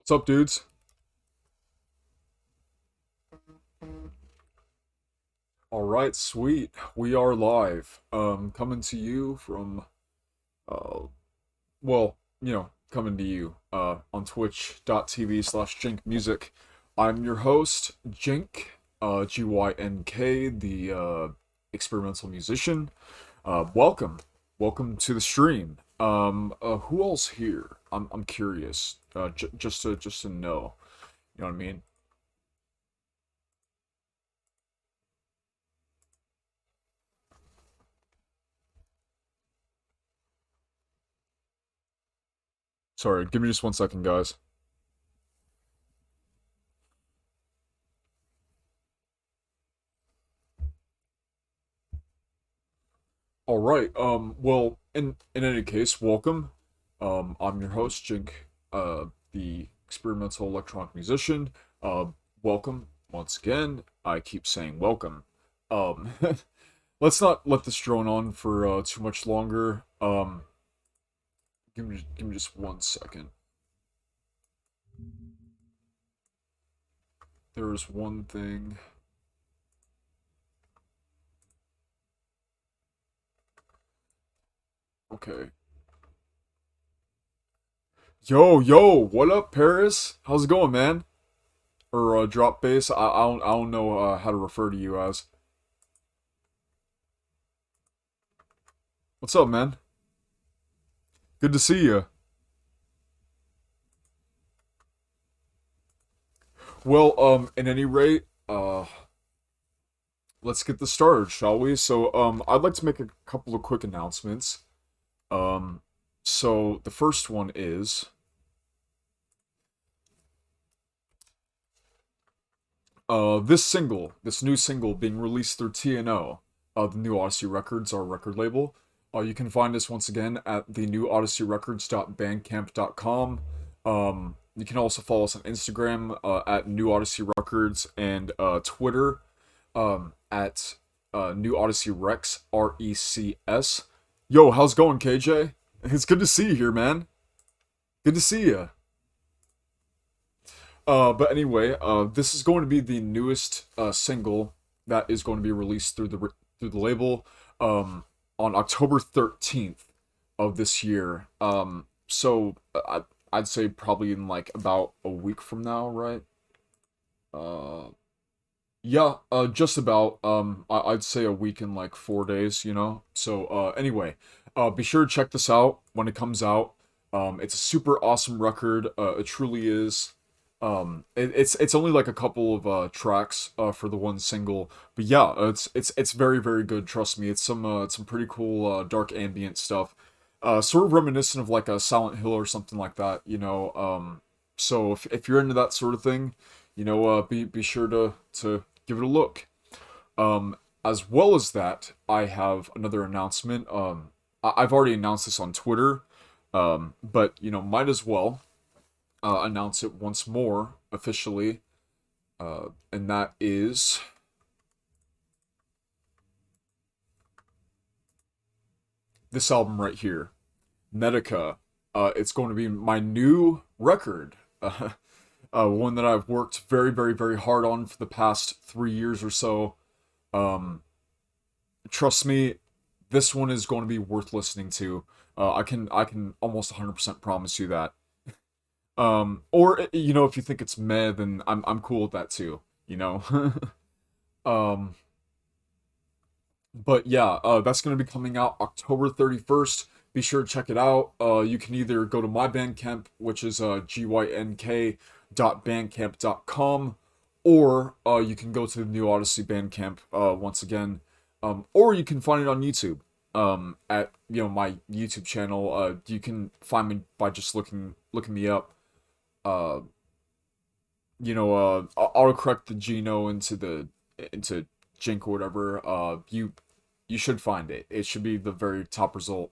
What's up, dudes? All right, sweet. We are live. Coming to you from, uh, coming to you, on twitch.tv/Gynk Music. I'm your host, Gynk, Gynk, the, experimental musician. Welcome. Welcome to the stream. Who else here? I'm curious, just to know. You know what I mean? Sorry, give me just 1 second, guys. All right. Well, in any case, welcome. I'm your host, Jink, the experimental electronic musician. Uh, Welcome once again. I keep saying welcome. Um, let's not let this drone on for too much longer. Give me just 1 second. There's one thing. Okay. Yo, what up, Paris? How's it going, man? Or drop bass? I don't know how to refer to you as. What's up, man? Good to see you. Well, at any rate, let's get this started, shall we? So, I'd like to make a couple of quick announcements. Um, so the first one is, this new single being released through TNO, the New Odyssey Records, our record label. You can find us once again at the newodysseyrecords.bandcamp.com. You can also follow us on Instagram at New Odyssey Records and Twitter at New Odyssey Rex, RECS. Yo, how's it going, KJ? It's good to see you here, man. Good to see you. But anyway, this is going to be the newest single that is going to be released through the label on October 13th of this year. I'd say probably in like about a week from now, right? Uh, yeah, just about. I'd say a week and like 4 days, you know. So anyway, be sure to check this out when it comes out. It's a super awesome record. It truly is. It's only like a couple of tracks for the one single, but yeah, it's very very good. Trust me, it's some pretty cool dark ambient stuff, sort of reminiscent of like a Silent Hill or something like that, you know. So if you're into that sort of thing, you know, be sure to give it a look. As well as that, I have another announcement. I've already announced this on Twitter, but you know, might as well announce it once more officially, and that is this album right here, Medica. It's going to be my new record, one that I've worked very, very, very hard on for the past 3 years or so. Um, Trust me, this one is going to be worth listening to. I can almost 100% promise you that. Or you know, if you think it's meh, then I'm cool with that too. You know. um, but yeah, that's gonna be coming out October 31st. Be sure to check it out. You can either go to my Bandcamp, which is gynk.bandcamp.com, or you can go to the New Odyssey Bandcamp once again, or you can find it on YouTube. At you know my YouTube channel. You can find me by just looking me up. Uh, autocorrect the Geno into Jink or whatever. You should find it. It should be the very top result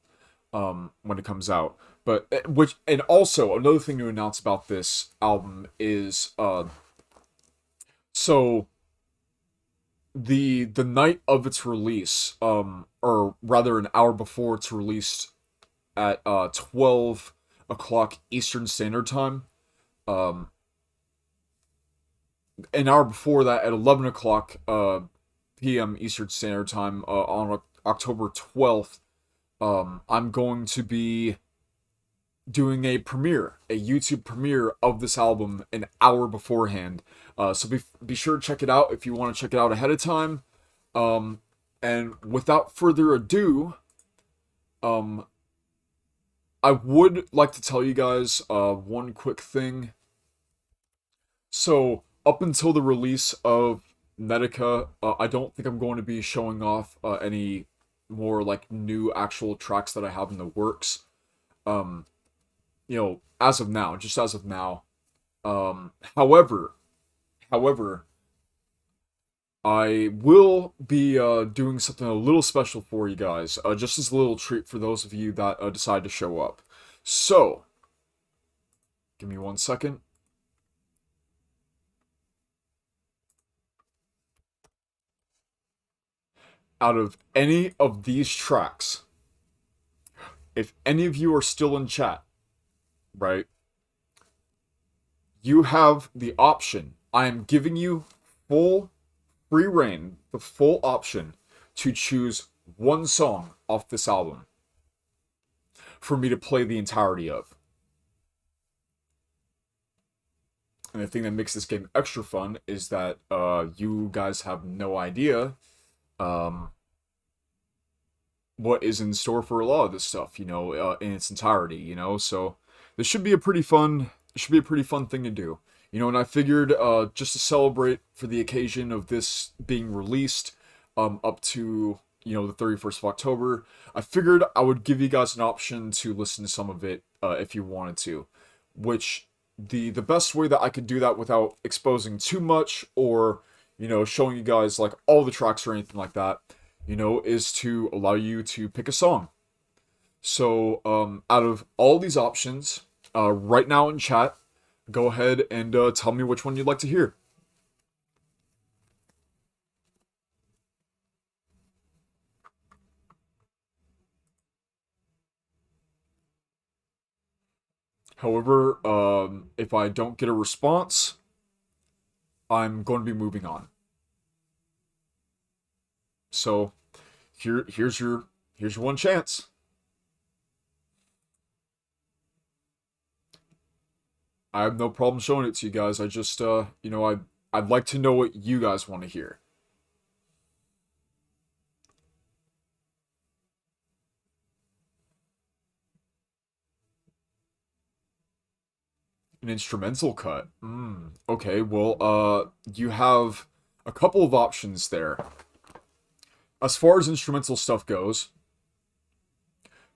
when it comes out. But which and also another thing to announce about this album is so the night of its release, or rather an hour before it's released at 12 o'clock Eastern Standard Time. Um, an hour before that, at 11 o'clock p.m. Eastern Standard Time, on October 12th, I'm going to be doing a YouTube premiere of this album an hour beforehand. So be sure to check it out if you want to check it out ahead of time. And without further ado, I would like to tell you guys one quick thing. So up until the release of Nereideth, I don't think I'm going to be showing off any more like new actual tracks that I have in the works. As of now, just as of now. However, I will be doing something a little special for you guys, just as a little treat for those of you that decide to show up. So, give me 1 second. Out of any of these tracks, if any of you are still in chat, right, you have the option. I am giving you full free reign, the full option to choose one song off this album for me to play the entirety of. And the thing that makes this game extra fun is that you guys have no idea what is in store for a lot of this stuff, in its entirety, so this should be a pretty fun thing to do, and I figured just to celebrate for the occasion of this being released up to the 31st of October, I figured I would give you guys an option to listen to some of it if you wanted to, which the best way that I could do that without exposing too much or showing you guys like all the tracks or anything like that, is to allow you to pick a song. So out of all these options, right now in chat, go ahead and tell me which one you'd like to hear. However, if I don't get a response, I'm going to be moving on. So, here's your one chance. I have no problem showing it to you guys. I just, I'd like to know what you guys want to hear. An instrumental cut. Okay, well, you have a couple of options there. As far as instrumental stuff goes,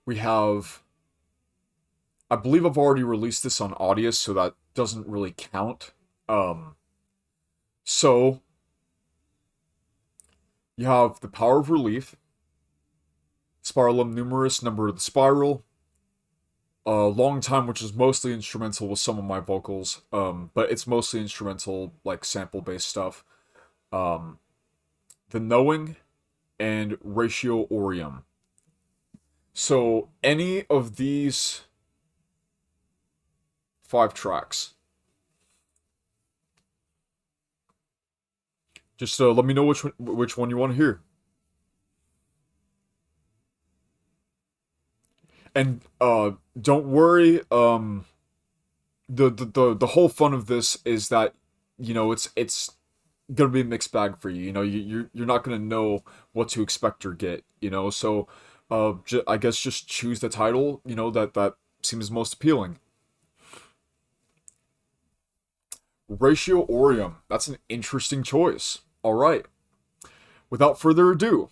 we have... I believe I've already released this on ODYSSEY, so that doesn't really count. So, you have The Power of Relief, Spiralum Numerous, Number of the Spiral, Long Time, which is mostly instrumental with some of my vocals, but it's mostly instrumental, like sample-based stuff. The Knowing, and Ratio Orium. So, any of these 5 tracks. Just let me know which one you want to hear. And don't worry, the whole fun of this is that it's gonna be a mixed bag for you. You're not gonna know what to expect or get. So I guess just choose the title. That seems most appealing. Ratio Orium. That's an interesting choice. All right. Without further ado,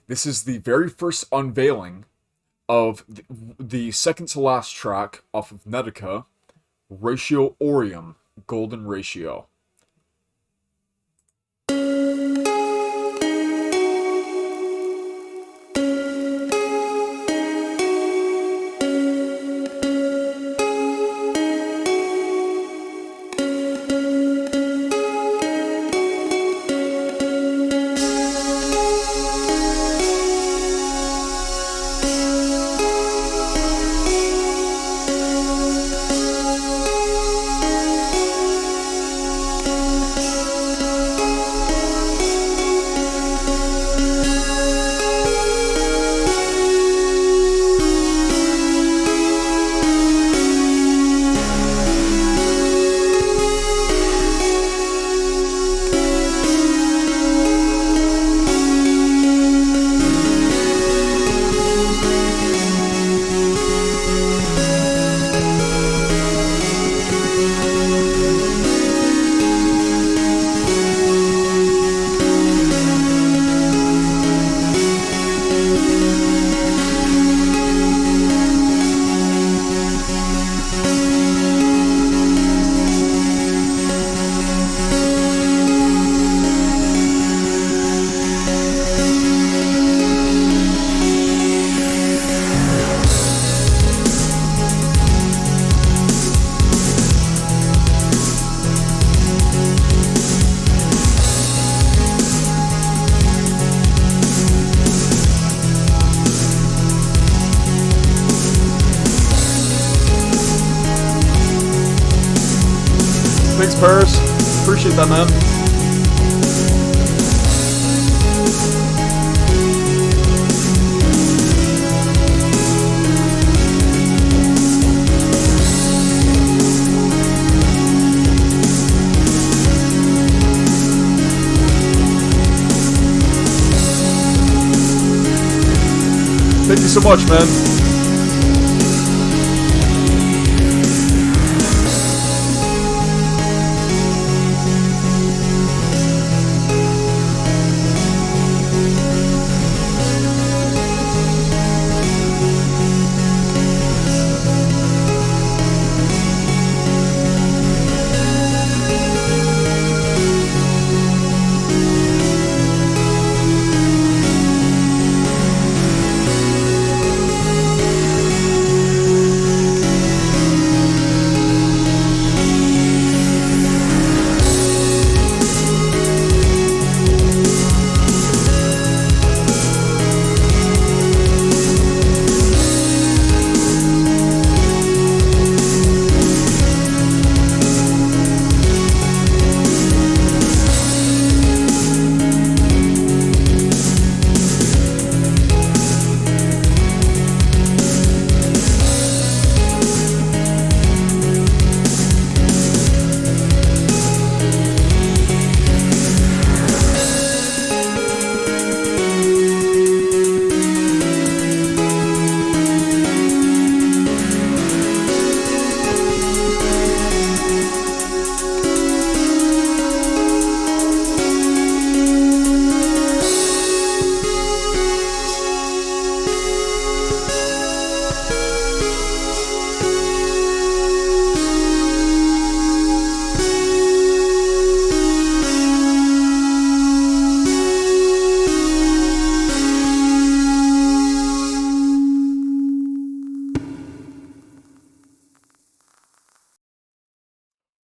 this is the very first unveiling of the second to last track off of Nereideth, Ratio Orium, Golden Ratio. Paris. Appreciate that, man. Thank you so much, man.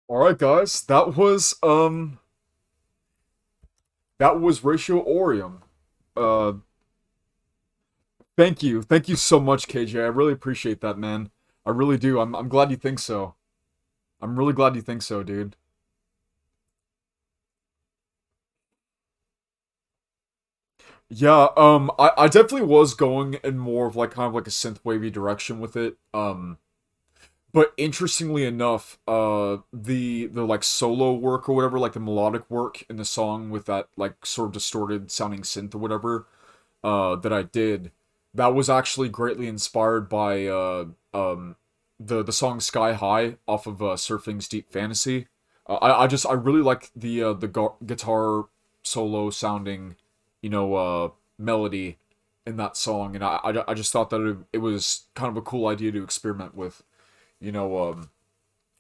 Alright guys, that was Ratio Orium. Uh Thank you. Thank you so much, KJ. I really appreciate that, man. I really do. I'm glad you think so. I'm really glad you think so, dude. Yeah, I definitely was going in more of like kind of like a synthwavy direction with it. But interestingly enough, the like solo work or whatever, like the melodic work in the song with that like sort of distorted sounding synth or whatever, that I did, that was actually greatly inspired by the song Sky High off of Surfing's Deep Fantasy. I really like the guitar solo sounding, melody in that song, and I just thought that it was kind of a cool idea to experiment with, you know.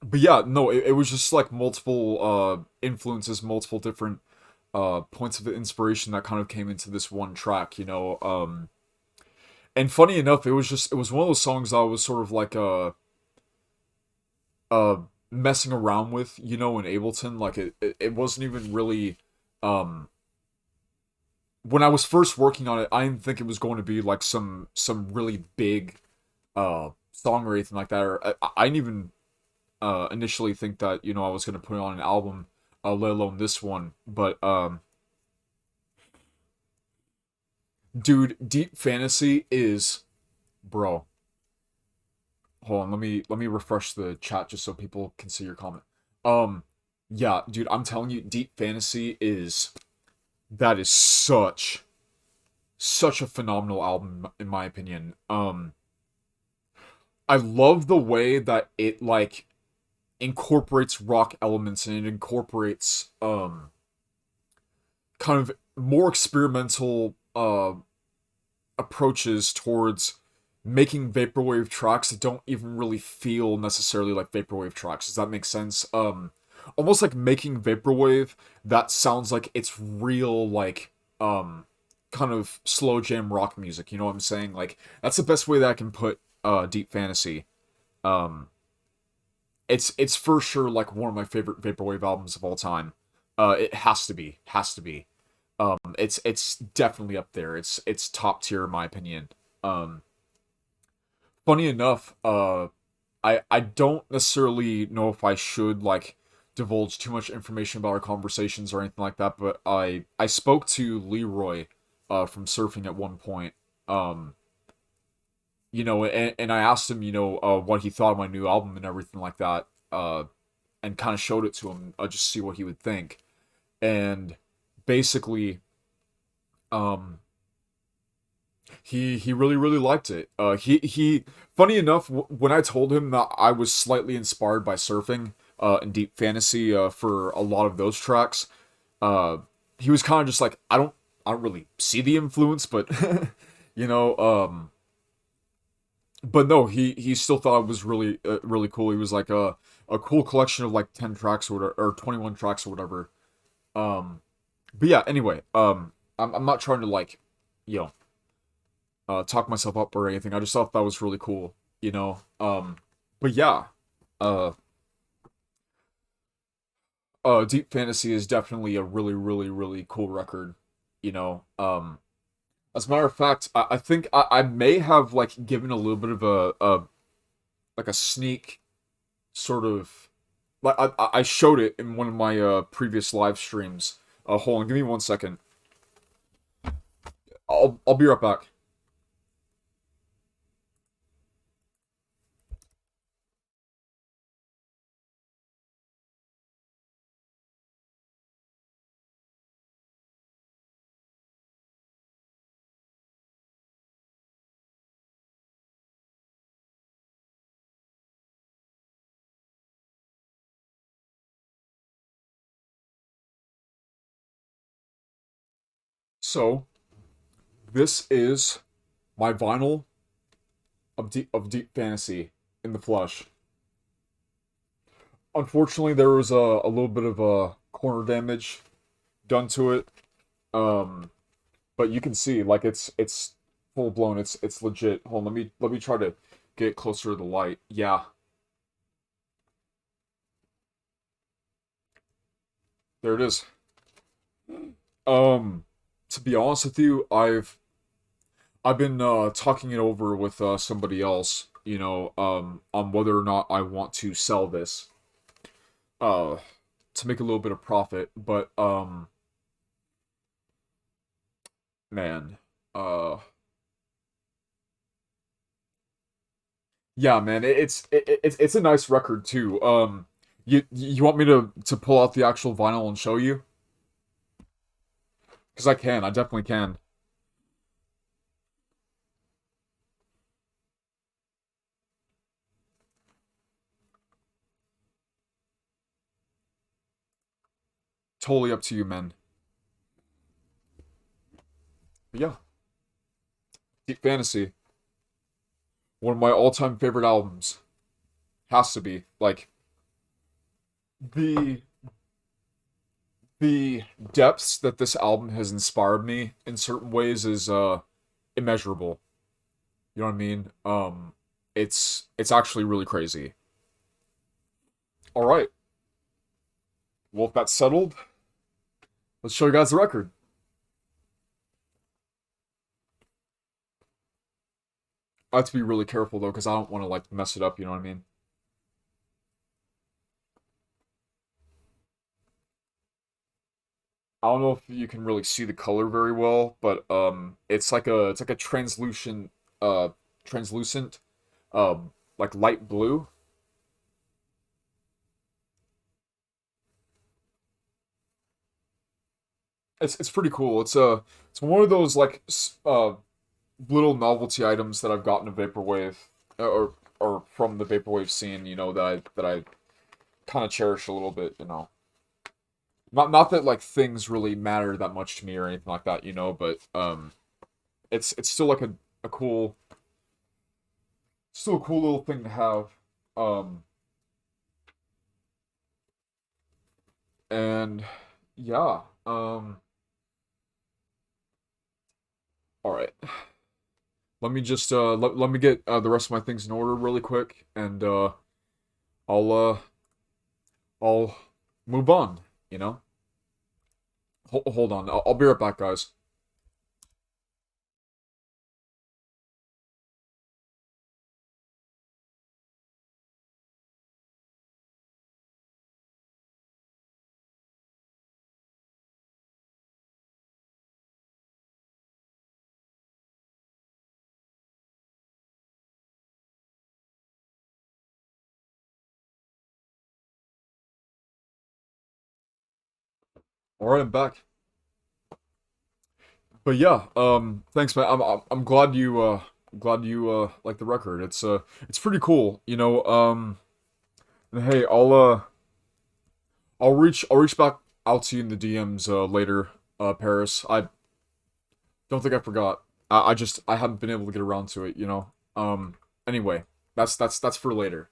But yeah, no, it was just like multiple influences, multiple different points of inspiration that kind of came into this one track, and funny enough, it was one of those songs I was sort of like uh messing around with, in Ableton. Like it wasn't even really um when I was first working on it, I didn't think it was going to be like some really big song or anything like that. Or I didn't even initially think that, I was gonna put it on an album, let alone this one. But dude, Deep Fantasy is, bro. Hold on, let me refresh the chat just so people can see your comment. Um, yeah, dude, I'm telling you, Deep Fantasy is that is such a phenomenal album in my opinion. I love the way that it like incorporates rock elements, and it incorporates kind of more experimental approaches towards making vaporwave tracks that don't even really feel necessarily like vaporwave tracks. Does that make sense? Almost like making vaporwave that sounds like it's real, like kind of slow jam rock music. You know what I'm saying? Like that's the best way that I can put Deep Fantasy. Um, it's for sure like one of my favorite vaporwave albums of all time. It has to be. It's definitely up there. It's top tier in my opinion. Um, Funny enough, I don't necessarily know if I should like divulge too much information about our conversations or anything like that, but I spoke to Leroy from surfing at one point. Um, and I asked him, what he thought of my new album and everything like that, and kind of showed it to him, just to see what he would think. And basically, um, he really really liked it. He funny enough, when I told him that I was slightly inspired by surfing, and deep fantasy, for a lot of those tracks, uh, he was kind of just like, I don't really see the influence, but you know, but no, he still thought it was really really cool. He was like a cool collection of like 10 tracks or whatever, or 21 tracks or whatever. Um, but yeah, anyway, I'm not trying to like, you know, talk myself up or anything. I just thought that was really cool, you know. But yeah, uh, Deep Fantasy is definitely a really, really, really cool record, you know. As a matter of fact, I think I may have like given a little bit of a like a sneak sort of, like I showed it in one of my previous live streams. Hold on, give me 1 second. I'll be right back. So this is my vinyl of Deep Fantasy in the flesh. Unfortunately, there was a little bit of a corner damage done to it. Um, but you can see like it's full blown. It's legit. Hold on, let me try to get closer to the light. Yeah, there it is. Um, to be honest with you, I've been talking it over with somebody else, on whether or not I want to sell this uh to make a little bit of profit. But man, uh yeah, man, it's a nice record too. You want me to pull out the actual vinyl and show you? Because I definitely can. Totally up to you, man. But yeah, Deep Fantasy, one of my all-time favorite albums, has to be. Like the the depths that this album has inspired me in certain ways is immeasurable. You know what I mean? It's actually really crazy. All right. Well, if that's settled, let's show you guys the record. I have to be really careful though, because I don't want to like mess it up. You know what I mean? I don't know if you can really see the color very well, but it's like a uh translucent like light blue. It's pretty cool. It's one of those like little novelty items that I've gotten a vaporwave, or from the vaporwave scene, that I kind of cherish a little bit. Not that like things really matter that much to me or anything like that, but it's still like a cool still a cool little thing to have. Um and yeah, all right. Let me get the rest of my things in order really quick, and I'll uh I'll move on, you know. Hold on. I'll be right back, guys. Alright, I'm back. But yeah, thanks, man. I'm glad you like the record. It's pretty cool, you know. And hey, I'll reach back out to you in the DMs later, Paris. I don't think I forgot. I haven't been able to get around to it, you know. Anyway, that's for later.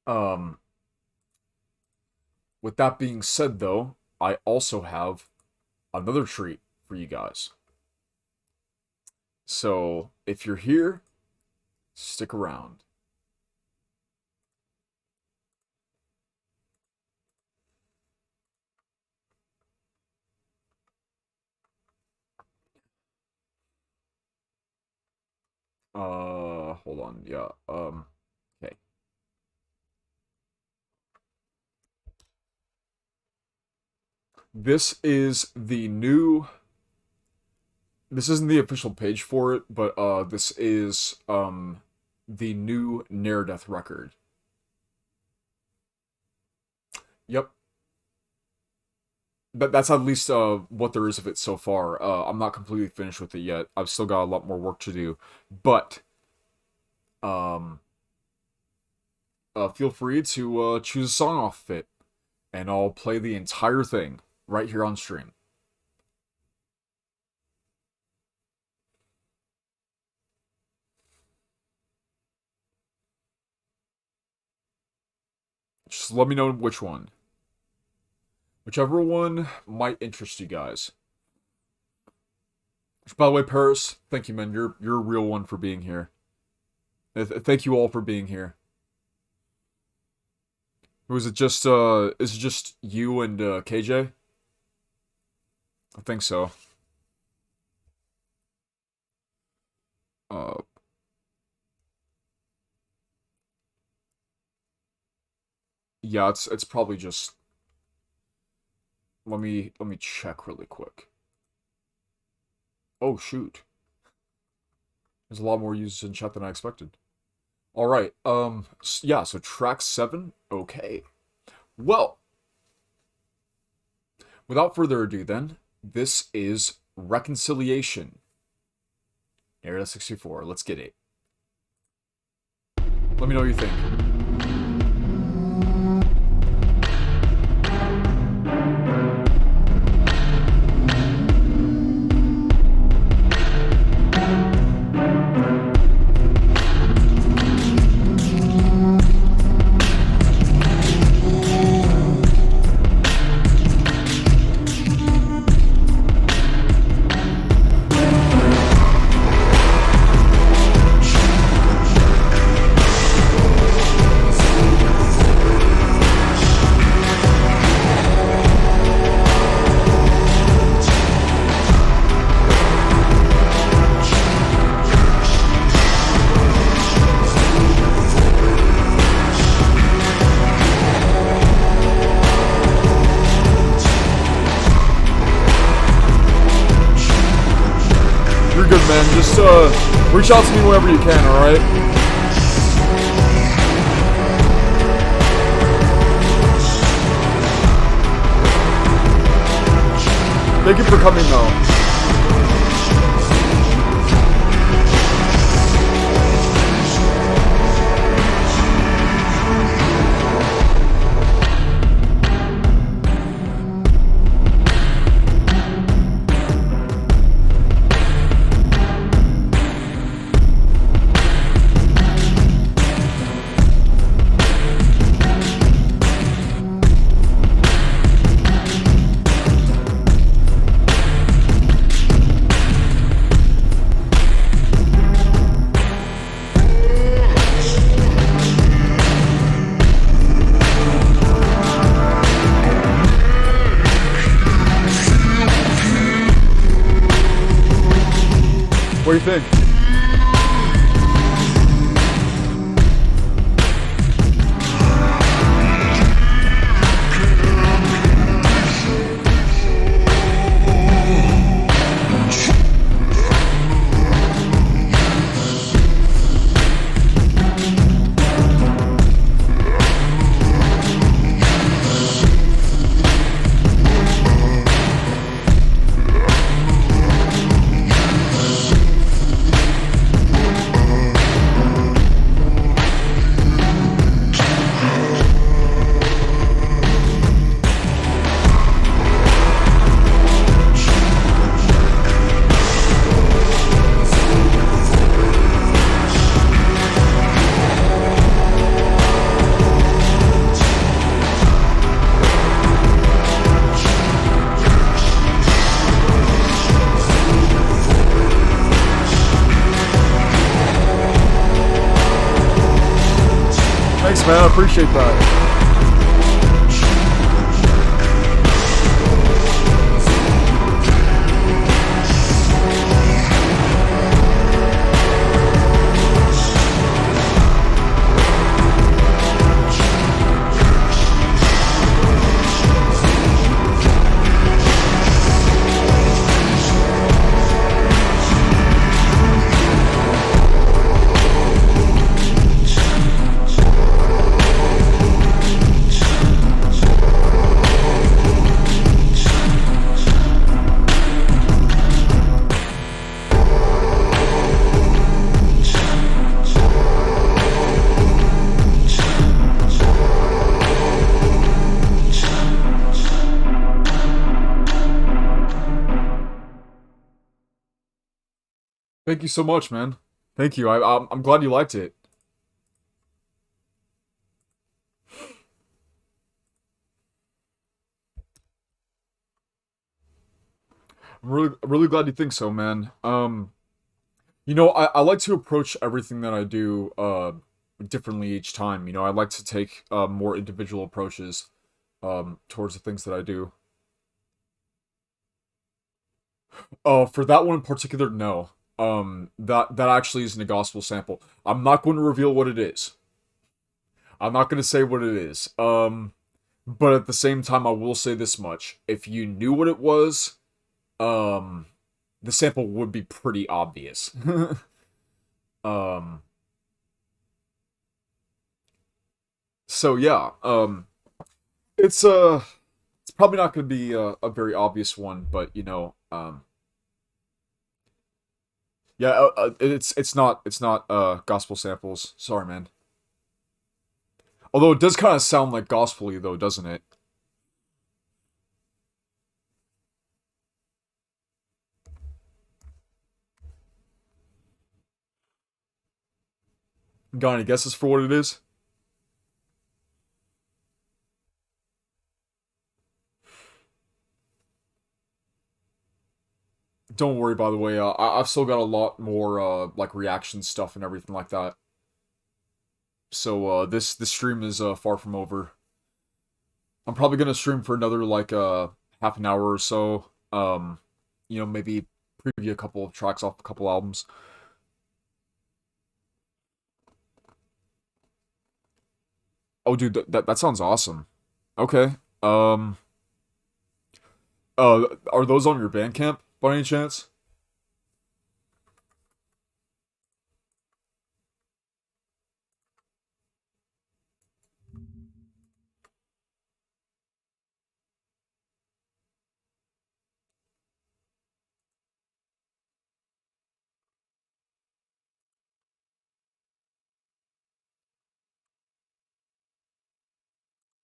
Um, with that being said, though, I also have another treat for you guys. So if you're here, stick around. Hold on. Yeah. Okay. This is the new. This isn't the official page for it, but this is the new Nereideth record. Yep. That's at least what there is of it so far. I'm not completely finished with it yet. I've still got a lot more work to do, but um, feel free to choose a song off of it, and I'll play the entire thing right here on stream. Just let me know which one. Whichever one might interest you guys. Which, by the way, Paris, thank you, man. You're a real one for being here. Thank you all for being here. Was it just is it just you and KJ? I think so. Uh yeah, it's probably just let me check really quick. Oh shoot. There's a lot more users in chat than I expected. All right. Yeah, so track 7. Okay. Well, without further ado then, this is Reconciliation. Area 64. Let's get it. Let me know what you think. Just reach out to me whenever you can, alright? Thank you for coming though. What do you think? Thanks, man. I appreciate that. Thank you so much, man. Thank you. I'm glad you liked it. I'm really glad you think so, man. I like to approach everything that I do differently each time. I like to take more individual approaches towards the things that I do. For that one in particular, no. That actually isn't a gospel sample. I'm not going to reveal what it is. I'm not going to say what it is. But at the same time, I will say this much: if you knew what it was, um, the sample would be pretty obvious. um, so yeah, it's probably not going to be a very obvious one, but yeah, it's not gospel samples. Sorry, man. Although it does kind of sound like gospel-y though, doesn't it? Got any guesses for what it is? Don't worry, by the way. I've still got a lot more like reaction stuff and everything like that. So this stream is far from over. I'm probably gonna stream for another like half an hour or so. Maybe preview a couple of tracks off a couple albums. Oh, dude, that sounds awesome. Okay. Um. Are those on your Bandcamp by any chance?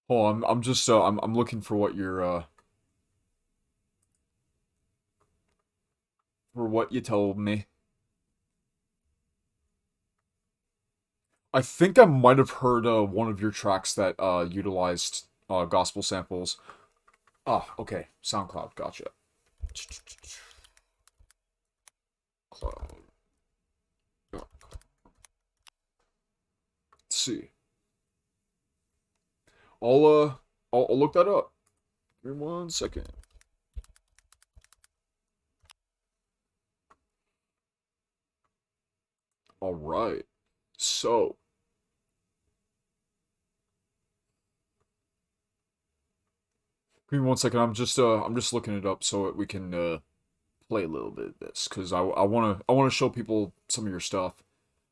Hold on, I'm just I'm looking for what you're for what you told me. I think I might have heard one of your tracks that utilized gospel samples. Ah, okay. SoundCloud, gotcha. Cloud. Let's see. I'll I'll look that up. Give me 1 second. All right. So, give me 1 second. I'm just looking it up so that we can play a little bit of this because I wanna show people some of your stuff.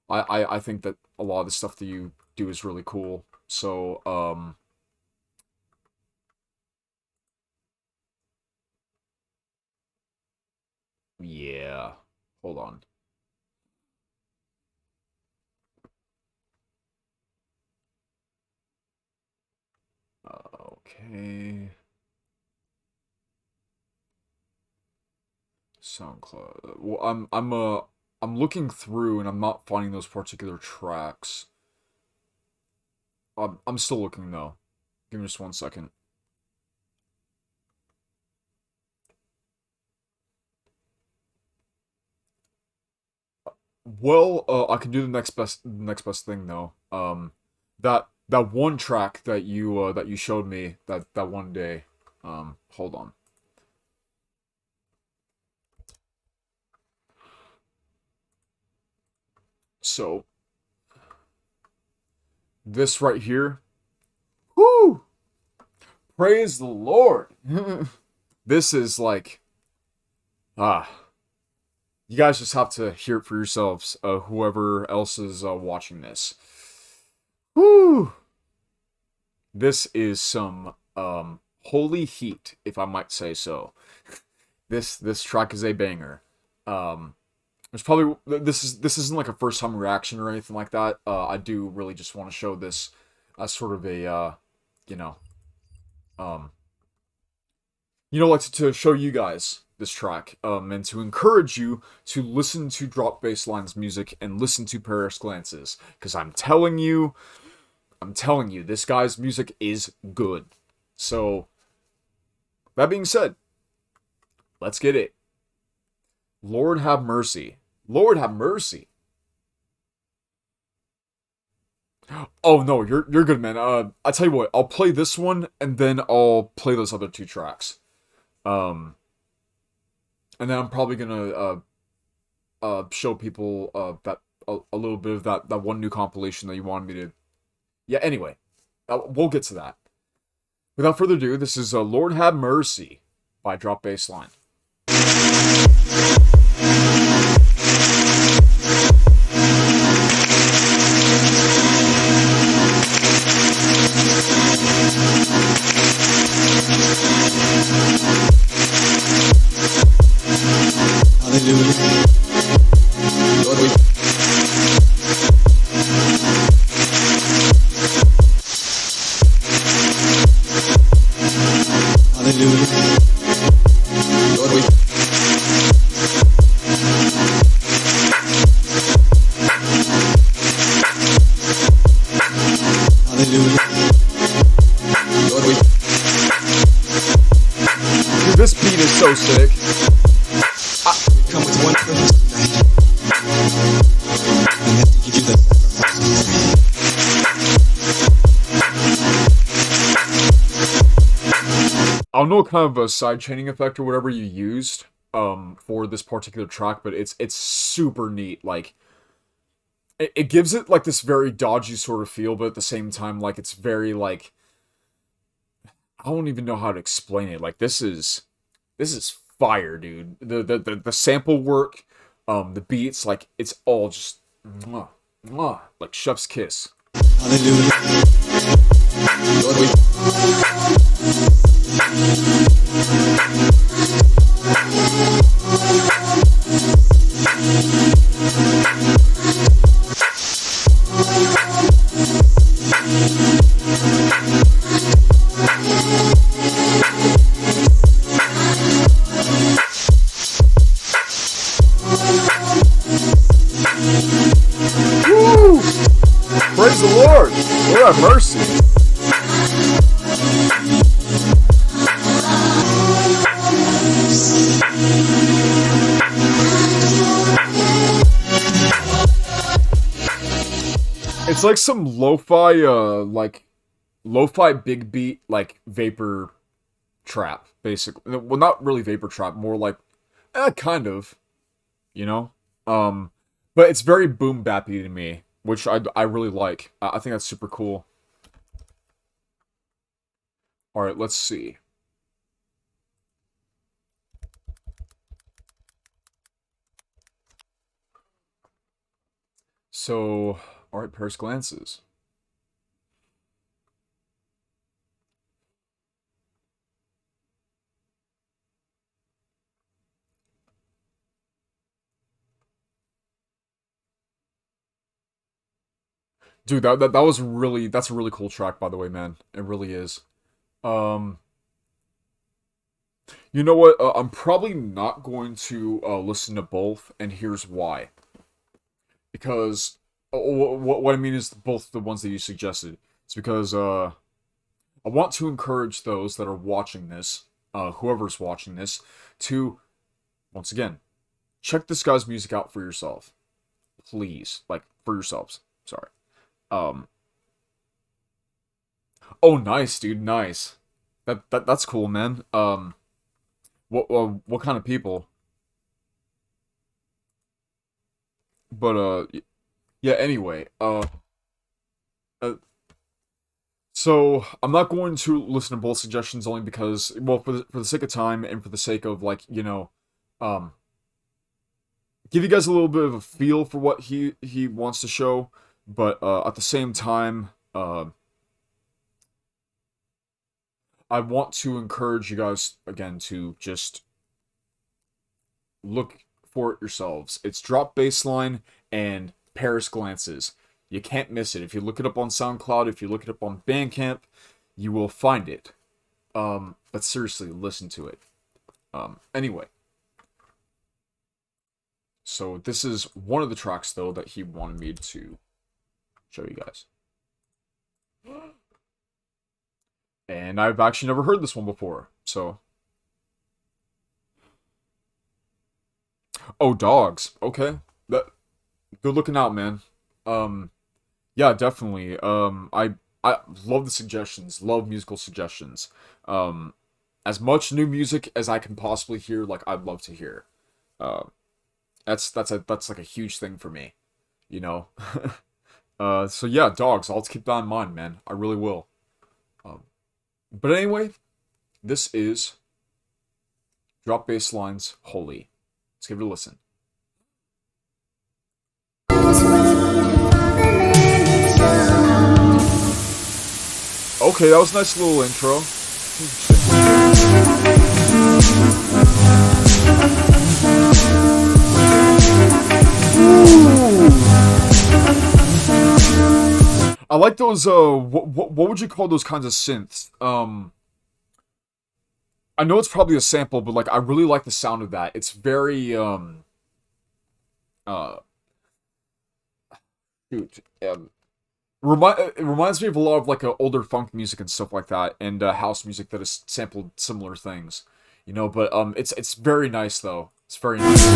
I think that a lot of the stuff that you do is really cool. So, yeah. Hold on. Okay. SoundCloud. Well, I'm looking through and I'm not finding those particular tracks. I'm still looking though. Give me just 1 second. Well, I can do the next best thing though. That that one track that you showed me that one day. Hold on. So this right here. Whoo! Praise the Lord. This is like you guys just have to hear it for yourselves, whoever else is watching this. Whoo! This is some holy heat, if I might say so. This track is a banger. There's probably this isn't like a first time reaction or anything like that. I do really just want to show this as sort of a you know um like to show you guys this track, and to encourage you to listen to Drop Bassline's music and listen to Paris Glances, because I'm telling you, this guy's music is good. So, that being said, let's get it. Lord have mercy. Lord have mercy. Oh no, you're good, man. I tell you what, I'll play this one and then I'll play those other two tracks. And then I'm probably gonna show people that a little bit of that one new compilation that you wanted me to. Yeah. Anyway, we'll get to that. Without further ado, this is Lord Have Mercy by Drop Bassline. Hallelujah. Lord, we Hallelujah. Lord, we Hallelujah. Lord, we Dude, this beat is so sick. We come with one purpose tonight. And that's to give you the sacrifice. I don't know what kind of a side chaining effect or whatever you used for this particular track, but it's super neat. Like it gives it like this very dodgy sort of feel, but at the same time, like it's very like I don't even know how to explain it. Like this is fire, dude. The sample work, the beats, like it's all just mwah, mwah, like chef's kiss. Hallelujah. Lord, we Woo! Praise the Lord! Lord have mercy! It's like some lo-fi, lo-fi big beat, like, vapor trap, basically. Well, not really vapor trap, more like, kind of, you know? But it's very boom bappy to me, which I really like. I think that's super cool. Alright, let's see. So, alright, Paris Glances. Dude, that was really, that's a really cool track, by the way, man. It really is. You know what? I'm probably not going to listen to both, and here's why. Because what I mean is both the ones that you suggested. It's because I want to encourage those that are watching this, whoever's watching this, to once again check this guy's music out for yourself, please. Like for yourselves. Sorry. Oh, nice, dude, nice. That's cool, man. What kind of people? But yeah. Anyway, uh, so I'm not going to listen to both suggestions only because, well, for the sake of time and for the sake of like, um, give you guys a little bit of a feel for what he wants to show, but at the same time, I want to encourage you guys again to just look for it yourselves. It's Drop Baseline and Paris Glances. You can't miss it. If you look it up on SoundCloud, if you look it up on Bandcamp, you will find it. But seriously, listen to it. Anyway. So this is one of the tracks, though, that he wanted me to show you guys. And I've actually never heard this one before, so... Oh, dogs. Okay. Good looking out, man. Yeah, definitely. I love the suggestions. Love musical suggestions. As much new music as I can possibly hear, like, I'd love to hear. That's like a huge thing for me, you know? So yeah, dogs. I'll keep that in mind, man. I really will. But anyway, this is Drop Bassline's Holy. Let's give it a listen. Okay, that was a nice little intro. I like those, what would you call those kinds of synths? I know it's probably a sample, but, like, I really like the sound of that. It's very, shoot, it reminds me of a lot of, like, older funk music and stuff like that, and, house music that has sampled similar things, you know, but, it's very nice, though. It's very nice.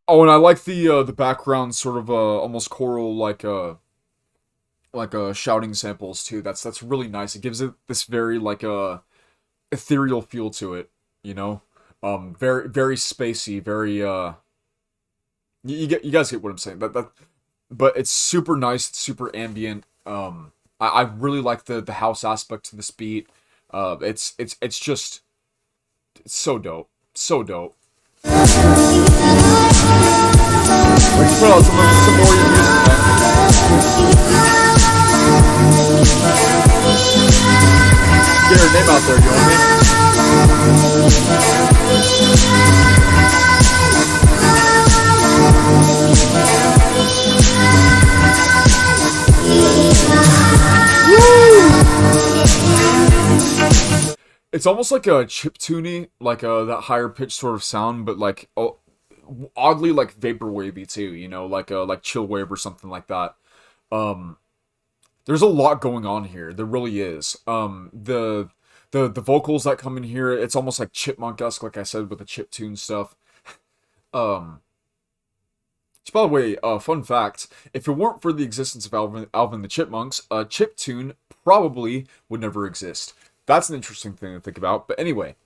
Oh, and I like the background sort of almost choral like shouting samples too. That's really nice. It gives it this very like ethereal feel to it, you know. Very very spacey, very you guys get what I'm saying. But it's super nice, it's super ambient. I really like the house aspect to this beat. It's just it's so dope. So dope. Let's put out some more of your music, man. Get her name out there, you know what I mean? It's almost like a chiptune-y, like that higher pitched sort of sound, but like oddly like vaporwavy too, you know, like chill wave or something like that. There's a lot going on here. There really is. The vocals that come in here, it's almost like chipmunk-esque, like I said, with the chiptune stuff. By the way, fun fact: if it weren't for the existence of Alvin the Chipmunks, chiptune probably would never exist. That's an interesting thing to think about. But anyway,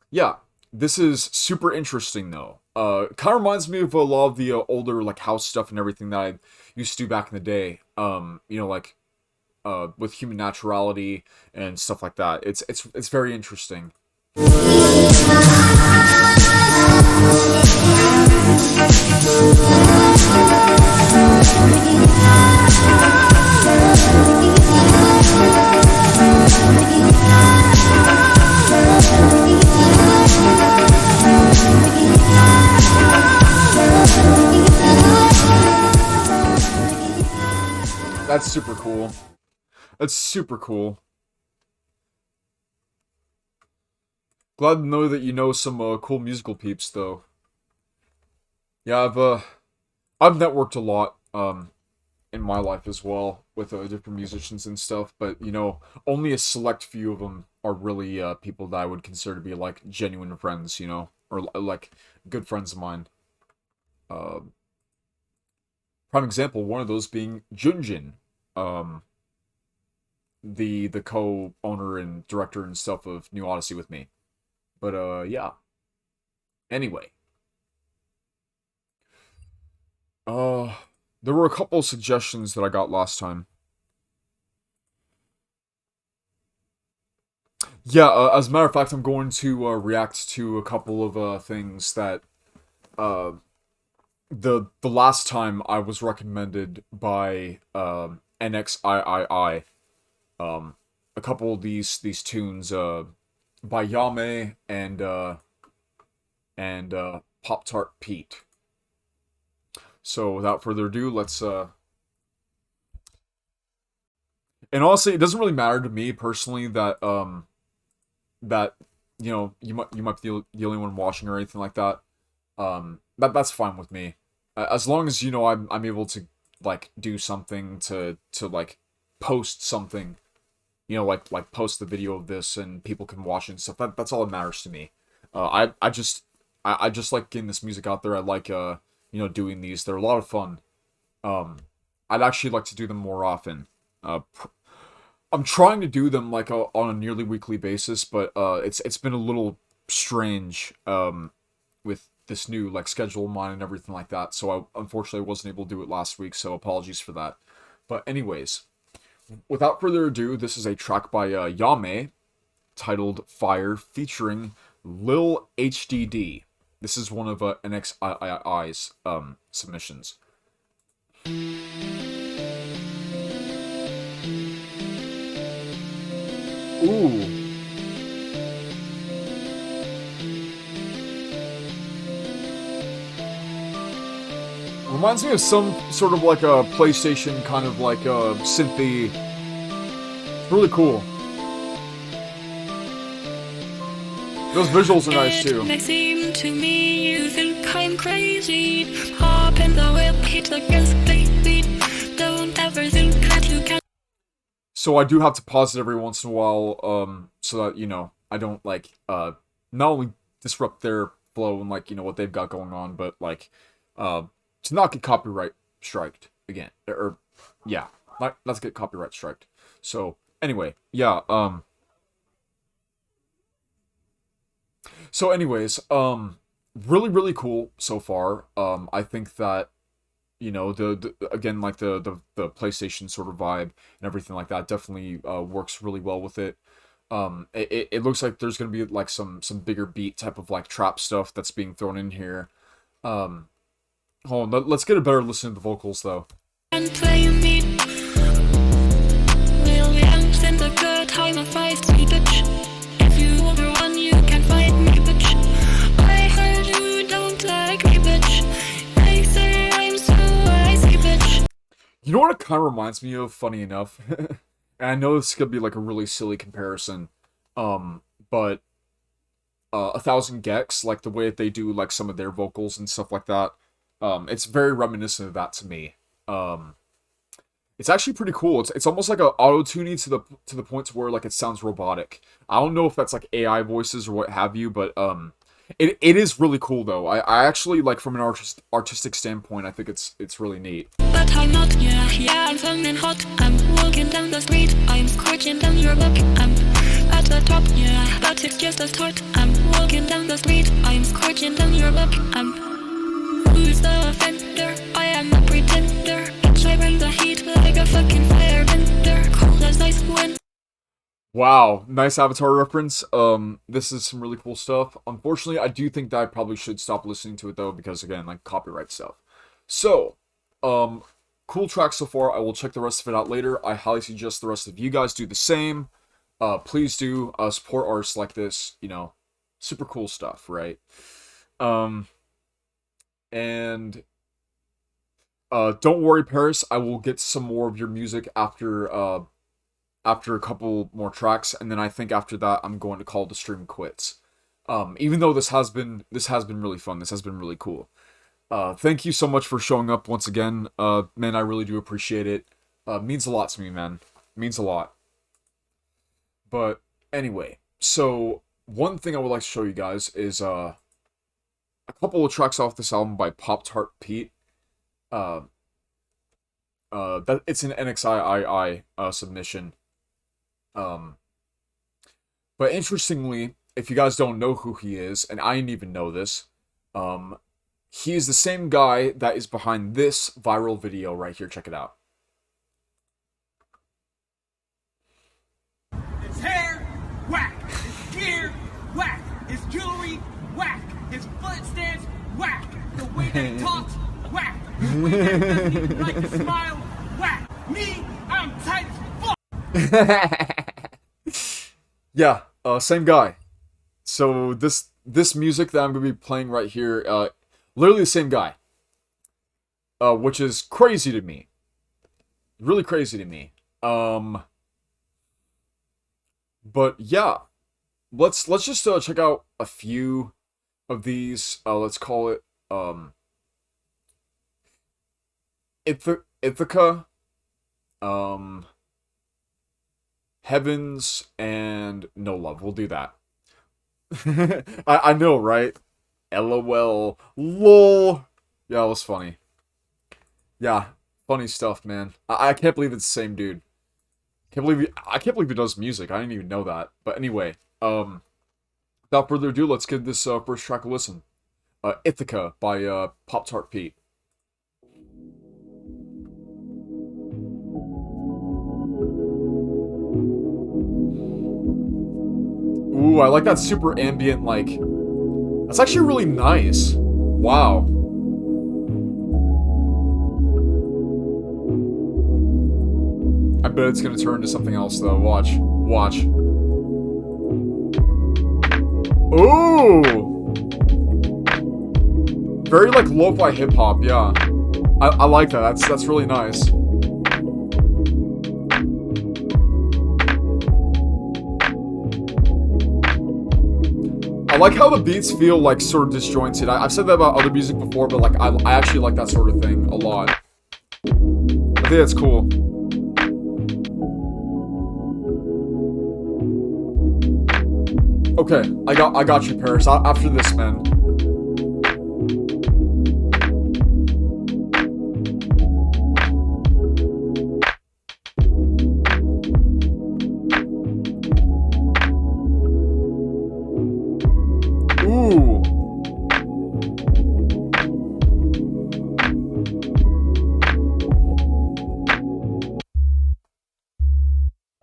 yeah, this is super interesting though. Kind of reminds me of a lot of the older like house stuff and everything that I used to do back in the day. You know, like with human naturality and stuff like that. It's very interesting. That's super cool. That's super cool. Glad to know that you know some cool musical peeps, though. Yeah, I've networked a lot in my life as well with different musicians and stuff, but you know, only a select few of them are really people that I would consider to be like genuine friends, you know, or like good friends of mine. Uh, Prime example, one of those being Junjin, um, the co-owner and director and stuff of New Odyssey with me. But yeah. Anyway, uh, there were a couple of suggestions that I got last time. Yeah, as a matter of fact, I'm going to react to a couple of things that uh, the last time I was recommended by NXIII. A couple of these tunes by Yame and Pop Tart Pete. So without further ado, let's and honestly, it doesn't really matter to me personally that that you know you might be the only one watching or anything like that. That's fine with me. As long as you know I'm able to like do something to like post something, you know, like post the video of this and people can watch it and stuff. That's all that matters to me. I just like getting this music out there. I like you know, doing these. They're a lot of fun. Um, I'd actually like to do them more often. I'm trying to do them like on a nearly weekly basis, but it's been a little strange with this new like schedule of mine and everything like that. So I unfortunately wasn't able to do it last week, so apologies for that. But anyways, without further ado, this is a track by Yame titled Fire featuring Lil HDD. This is one of NXIII's submissions. Ooh. Reminds me of some sort of like a PlayStation kind of like a synthy. It's really cool. Those visuals are nice too. It may seem to me you think I'm crazy. Hop in the whip, hit against the beat. Don't ever think that you can. So I do have to pause it every once in a while, so that, you know, I don't, like, not only disrupt their flow and, like, you know, what they've got going on, but, like, to not get copyright striked again. Or, yeah, not to get copyright striked. So, anyway, yeah, so anyways, really, really cool so far. I think that, you know, the again, like the PlayStation sort of vibe and everything like that definitely works really well with it. It looks like there's gonna be like some bigger beat type of like trap stuff that's being thrown in here. Hold on, let's get a better listen to the vocals though. And play me. Will we end in the good time of my sweet bitch? If you order one, you can find me, bitch. I heard you don't like me, bitch. They say I'm so icy, bitch. You know what it kind of reminds me of, funny enough? And I know this could be like a really silly comparison, but 1,000 Gex, like the way that they do like some of their vocals and stuff like that, it's very reminiscent of that to me. It's actually pretty cool. It's almost like a auto-tuning to the point to where like it sounds robotic. I don't know if that's like AI voices or what have you, but it is really cool though. I actually like from an artistic standpoint, I think it's really neat. But I'm not, yeah, I'm fun and hot. I'm walking down the street, I'm scorching down your block. I'm at the top, yeah, but it's just a start. I'm walking down the street, I'm scorching down your block. Who's the offender? I am a pretender. I bring the heat like a fucking firebender. Cold as ice wind. Wow, nice Avatar reference. This is some really cool stuff. Unfortunately, I do think that I probably should stop listening to it though, because again, like copyright stuff. So, cool track so far. I will check the rest of it out later. I highly suggest the rest of you guys do the same. Please do support artists like this. You know, super cool stuff, right? And Don't worry, Paris. I will get some more of your music after a couple more tracks, and then I think after that I'm going to call the stream quits. Even though this has been really fun. This has been really cool. Thank you so much for showing up once again. Man, I really do appreciate it. Means a lot to me, man. Means a lot. But anyway, so one thing I would like to show you guys is a couple of tracks off this album by Pop-Tart Pete. That it's an NXIII submission. But interestingly, if you guys don't know who he is, and I didn't even know this, he is the same guy that is behind this viral video right here. Check it out. His hair, whack. His gear, whack. His jewelry, whack. His footsteps, whack. The way that he talks, whack. The way that he doesn't even like to smile, whack. Me, I'm tight as fuck. Yeah, same guy. So this music that I'm gonna be playing right here, literally the same guy. Which is crazy to me. Really crazy to me. But yeah, let's just check out a few of these. Let's call it Ithaca, Heavens, and No Love. We'll do that. I know, right? LOL. LOL. Yeah, it was funny. Yeah, funny stuff, man. I can't believe it's the same dude. I can't believe he does music. I didn't even know that. But anyway, without further ado, let's give this first track a listen. Ithaca by Pop-Tart Pete. Ooh, I like that super ambient, like... That's actually really nice. Wow. I bet it's gonna turn into something else, though. Watch. Watch. Ooh! Very, like, lo-fi hip-hop, yeah. I like that. That's really nice. I like how the beats feel, like, sort of disjointed. I've said that about other music before, but, like, I actually like that sort of thing a lot. I think that's cool. Okay, I got you, Paris. After this, man. Ooh.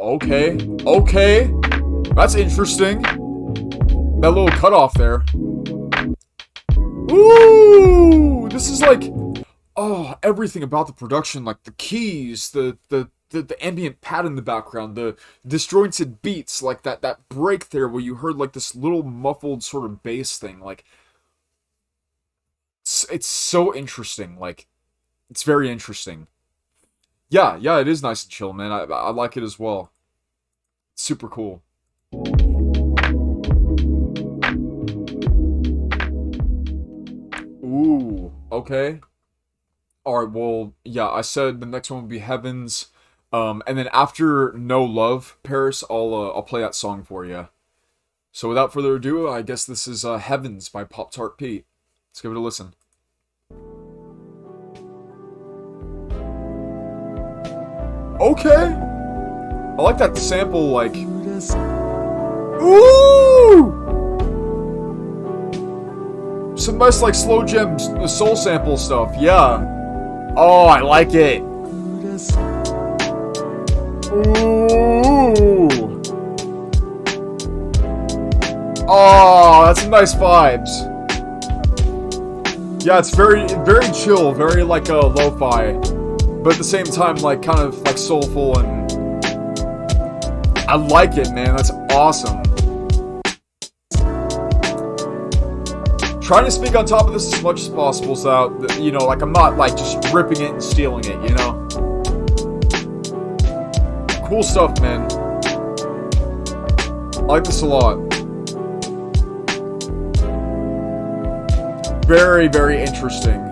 Okay. Okay. That's interesting. That little cutoff there. Ooh! This is like... Oh, everything about the production. Like the keys, the ambient pad in the background, the disjointed beats, like that break there where you heard like this little muffled sort of bass thing. Like... It's so interesting. Like, it's very interesting. Yeah, it is nice and chill, man. I like it as well. It's super cool. Ooh, okay. Alright, well, yeah, I said the next one would be Heavens. And then after No Love, Paris, I'll play that song for you. So without further ado, I guess this is Heavens by Pop-Tart Pete. Let's give it a listen. Okay! I like that sample, like... Ooh! Some nice, like, slow jam soul sample stuff, yeah. Oh, I like it. Ooh. Oh, that's some nice vibes. Yeah, it's very chill, very, like, lo-fi. But at the same time, like, kind of, like, soulful and... I like it, man. That's awesome. trying to speak on top of this as much as possible, so that, you know, like, I'm not, like, just ripping it and stealing it, you know? Cool stuff, man. I like this a lot. Very, very interesting.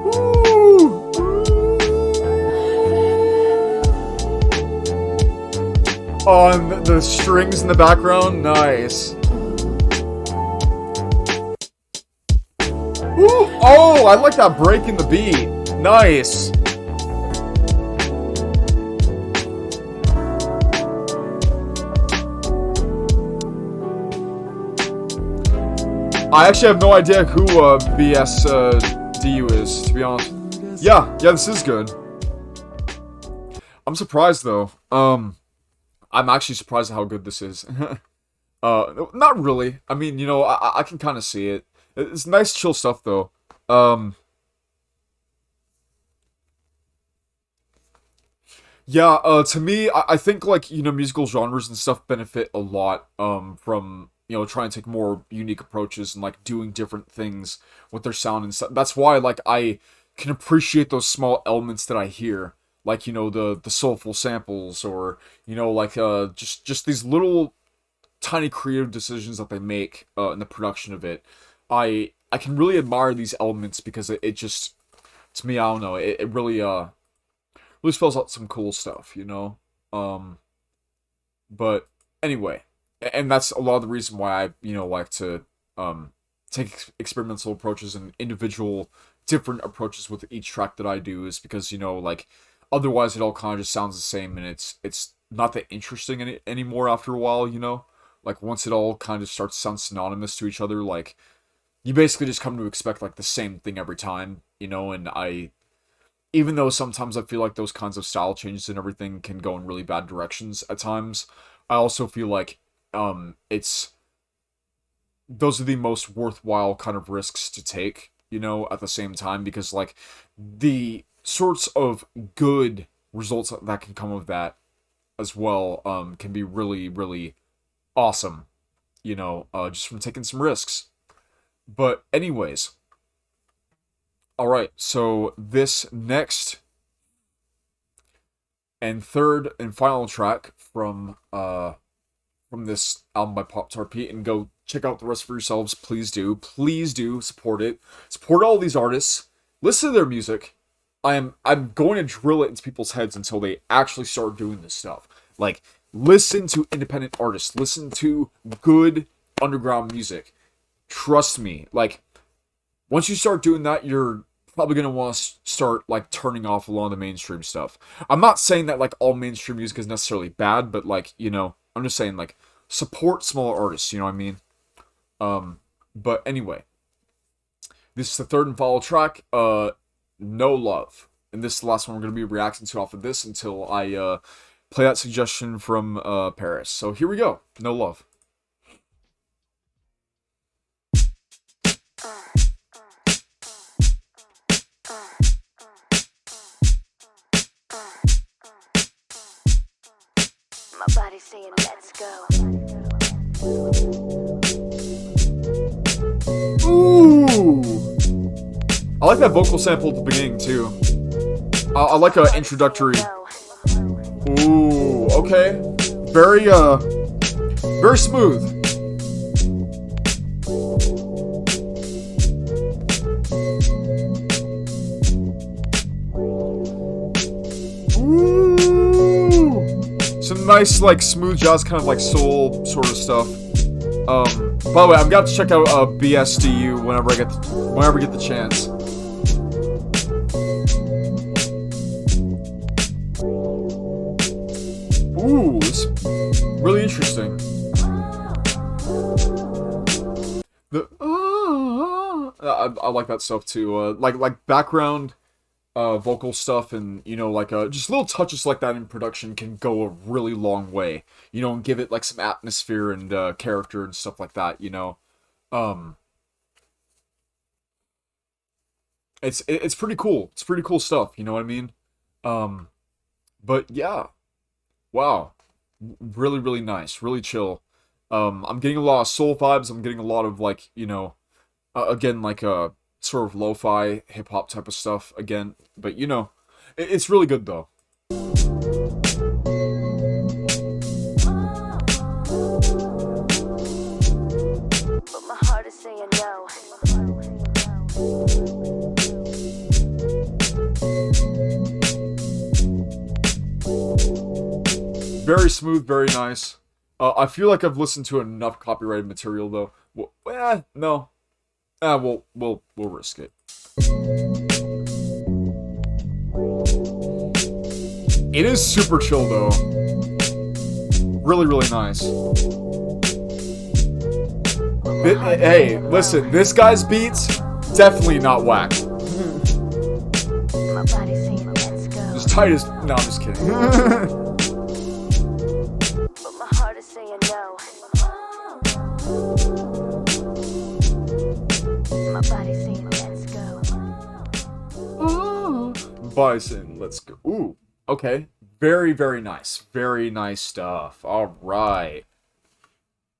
Woo! Oh, and the strings in the background, nice. Woo! Oh, I like that break in the beat. Nice. I actually have no idea who BSDU is, to be honest. Yeah, this is good. I'm surprised though. I'm actually surprised at how good this is. Not really. I mean, you know, I can kind of see it. It's nice, chill stuff though. Yeah, to me, I think, like, you know, musical genres and stuff benefit a lot, from, you know, trying to take more unique approaches and, like, doing different things with their sound and stuff. That's why, like, I can appreciate those small elements that I hear. Like, you know, the soulful samples, or, you know, like, just these little tiny creative decisions that they make, in the production of it. I can really admire these elements because it just, to me, I don't know, it really, really spells out some cool stuff, you know? But anyway, and that's a lot of the reason why I, you know, like to take experimental approaches and individual different approaches with each track that I do, is because, you know, like, otherwise it all kind of just sounds the same, and it's not that interesting anymore after a while, you know? Like, once it all kind of starts to sound synonymous to each other, like, you basically just come to expect, like, the same thing every time, you know? And even though sometimes I feel like those kinds of style changes and everything can go in really bad directions at times, I also feel like those are the most worthwhile kind of risks to take, you know, at the same time, because, like, the sorts of good results that can come of that as well, can be really, really awesome, you know, just from taking some risks. But anyways, alright, so this next and third and final track from this album by Pop-Tart Pete, and go check out the rest for yourselves, please do support it, support all these artists, listen to their music. I'm going to drill it into people's heads until they actually start doing this stuff. Like, listen to independent artists, listen to good underground music. Trust me, like, once you start doing that, you're probably going to want to start, like, turning off a lot of the mainstream stuff. I'm not saying that, like, all mainstream music is necessarily bad, but, like, you know, I'm just saying, like, support smaller artists, you know what I mean? But anyway, this is the third and final track, No Love. And this is the last one we're going to be reacting to off of this until I, play that suggestion from, Paris. So here we go, No Love. My body's saying let's go. Ooh! I like that vocal sample at the beginning, too. I like an introductory. Ooh, okay. Very, very smooth. Ooh! Some nice, like, smooth jazz, kind of like soul sort of stuff. By the way, I've got to check out BSDU whenever I get the chance. Ooh, it's really interesting. I like that stuff too. Like background vocal stuff, and, you know, like just little touches like that in production can go a really long way, you know, and give it like some atmosphere and character and stuff like that, you know. It's pretty cool. It's pretty cool stuff, you know what I mean? But yeah, wow, really, really nice, really chill. I'm getting a lot of soul vibes. I'm getting a lot of like, you know, again, like sort of lo-fi hip hop type of stuff again. But you know, it's really good though. But my heart is saying no. Very smooth, very nice. I feel like I've listened to enough copyrighted material though. Well, no. We'll risk it. It is super chill though. Really, really nice. Hey, listen, this guy's beats definitely not whack. My body's saying let's go. As tight as. No, I'm just kidding. But my heart is saying no. My body's saying let's go. Bison, let's go. Ooh, okay. Very, very nice. Very nice stuff. Alright.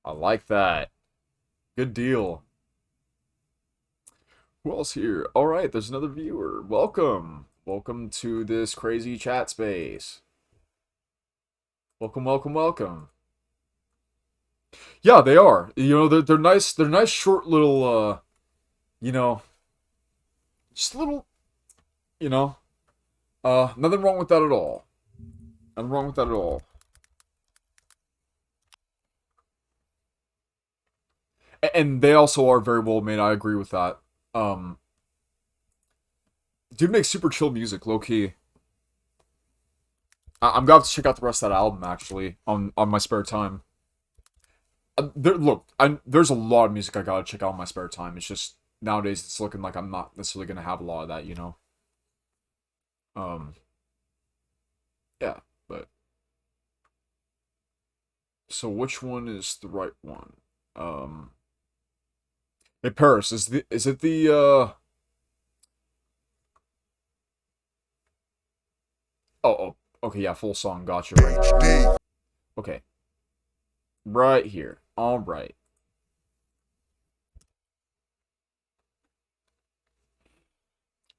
I like that. Good deal. Who else here? Alright, there's another viewer. Welcome. Welcome to this crazy chat space. Welcome, welcome, welcome. Yeah, they are. You know, they're nice. They're nice, short little, you know, just little, you know, nothing wrong with that at all. Nothing wrong with that at all. And they also are very well made. I agree with that. Dude makes super chill music, low key. I'm gonna have to check out the rest of that album actually on my spare time. There's a lot of music I gotta check out in my spare time. It's just nowadays it's looking like I'm not necessarily gonna have a lot of that, you know. Yeah, but so which one is the right one? Hey Paris, is it the oh, okay, yeah, full song, gotcha, right. Okay. Right here. Alright.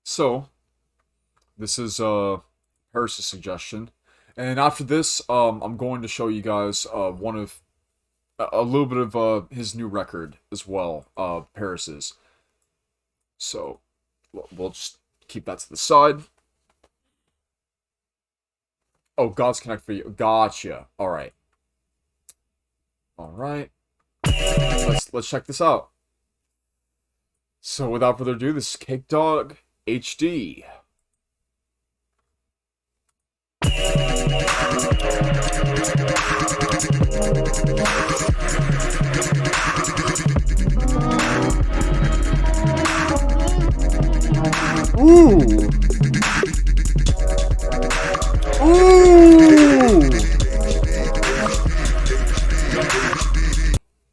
So, this is Paris' suggestion. And after this, I'm going to show you guys a little bit of his new record as well, Paris's. So, we'll just keep that to the side. Oh, God's Connect for you. Gotcha. Alright. Alright. Let's check this out. So without further ado, this is Cake Dog HD. Ooh. Ooh!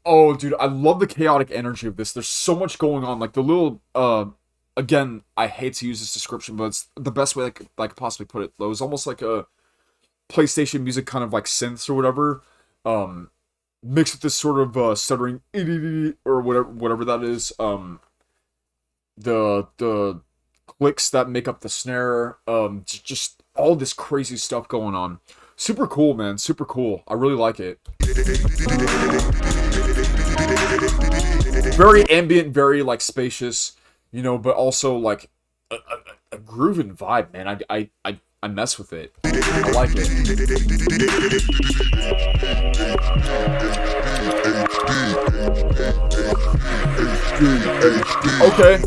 Oh, dude, I love the chaotic energy of this. There's so much going on. Like, the little, again, I hate to use this description, but it's the best way I could possibly put it. It was almost like a PlayStation music kind of like synths or whatever, mixed with this sort of, stuttering, or whatever that is. The clicks that make up the snare, just all this crazy stuff going on. Super cool, man. Super cool. I really like it. Very ambient, very, like, spacious, you know, but also, like, a grooving vibe, man. I mess with it. I like it. Okay.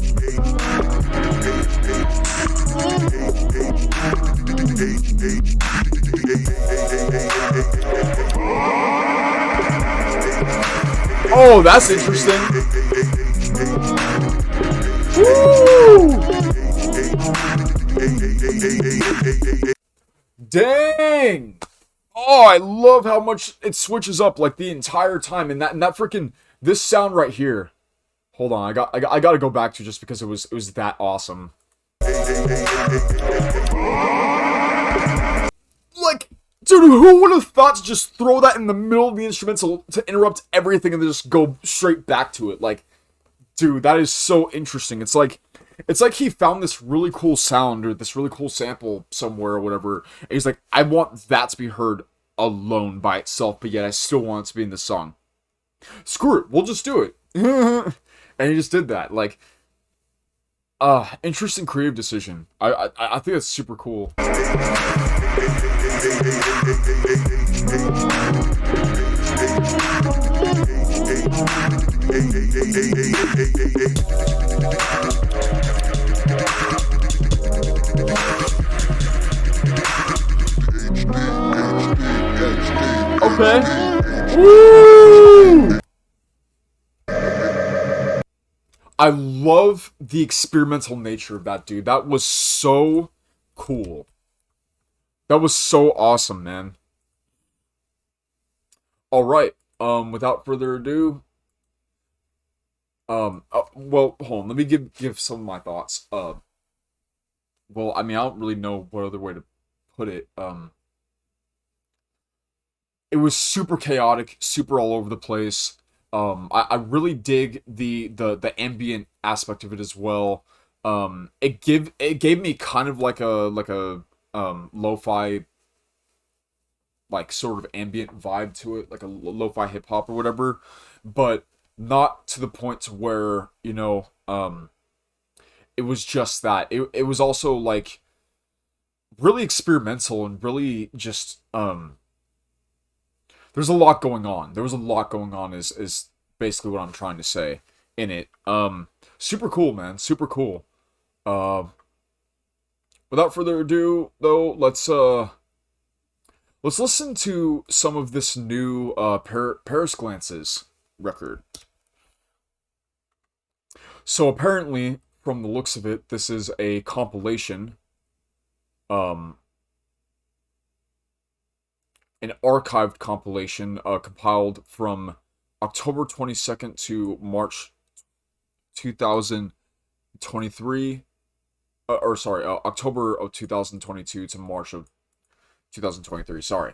Oh, that's interesting. Woo! Dang! Oh, I love how much it switches up like the entire time, and that freaking this sound right here. Hold on, I gotta go back to just because it was that awesome. Like, dude, Dude, who would have thought to just throw that in the middle of the instrumental to interrupt everything and then just go straight back to it? Like, dude, that is so interesting. It's like he found this really cool sound or this really cool sample somewhere or whatever. And he's like, I want that to be heard alone by itself, but yet I still want it to be in the song. Screw it, we'll just do it. And he just did that. Like, interesting creative decision. I think that's super cool. Okay. Woo! I love the experimental nature of that, dude. That was so cool. That was so awesome, man. All right. Without further ado, well, hold on. Let me give some of my thoughts. Well, I mean, I don't really know what other way to put it. It was super chaotic, super all over the place. I really dig the ambient aspect of it as well. It gave me kind of like a lo-fi, like sort of ambient vibe to it, like a lo-fi hip hop or whatever, but not to the point to where, you know, it was just that. It was also like really experimental and really just there's a lot going on. There was a lot going on is basically what I'm trying to say in it. Super cool, man. Super cool. Without further ado, though, let's listen to some of this new Paris Glances record. So apparently, from the looks of it, this is a compilation. An archived compilation compiled from October 22nd to March 2023. October of 2022 to March of 2023. Sorry.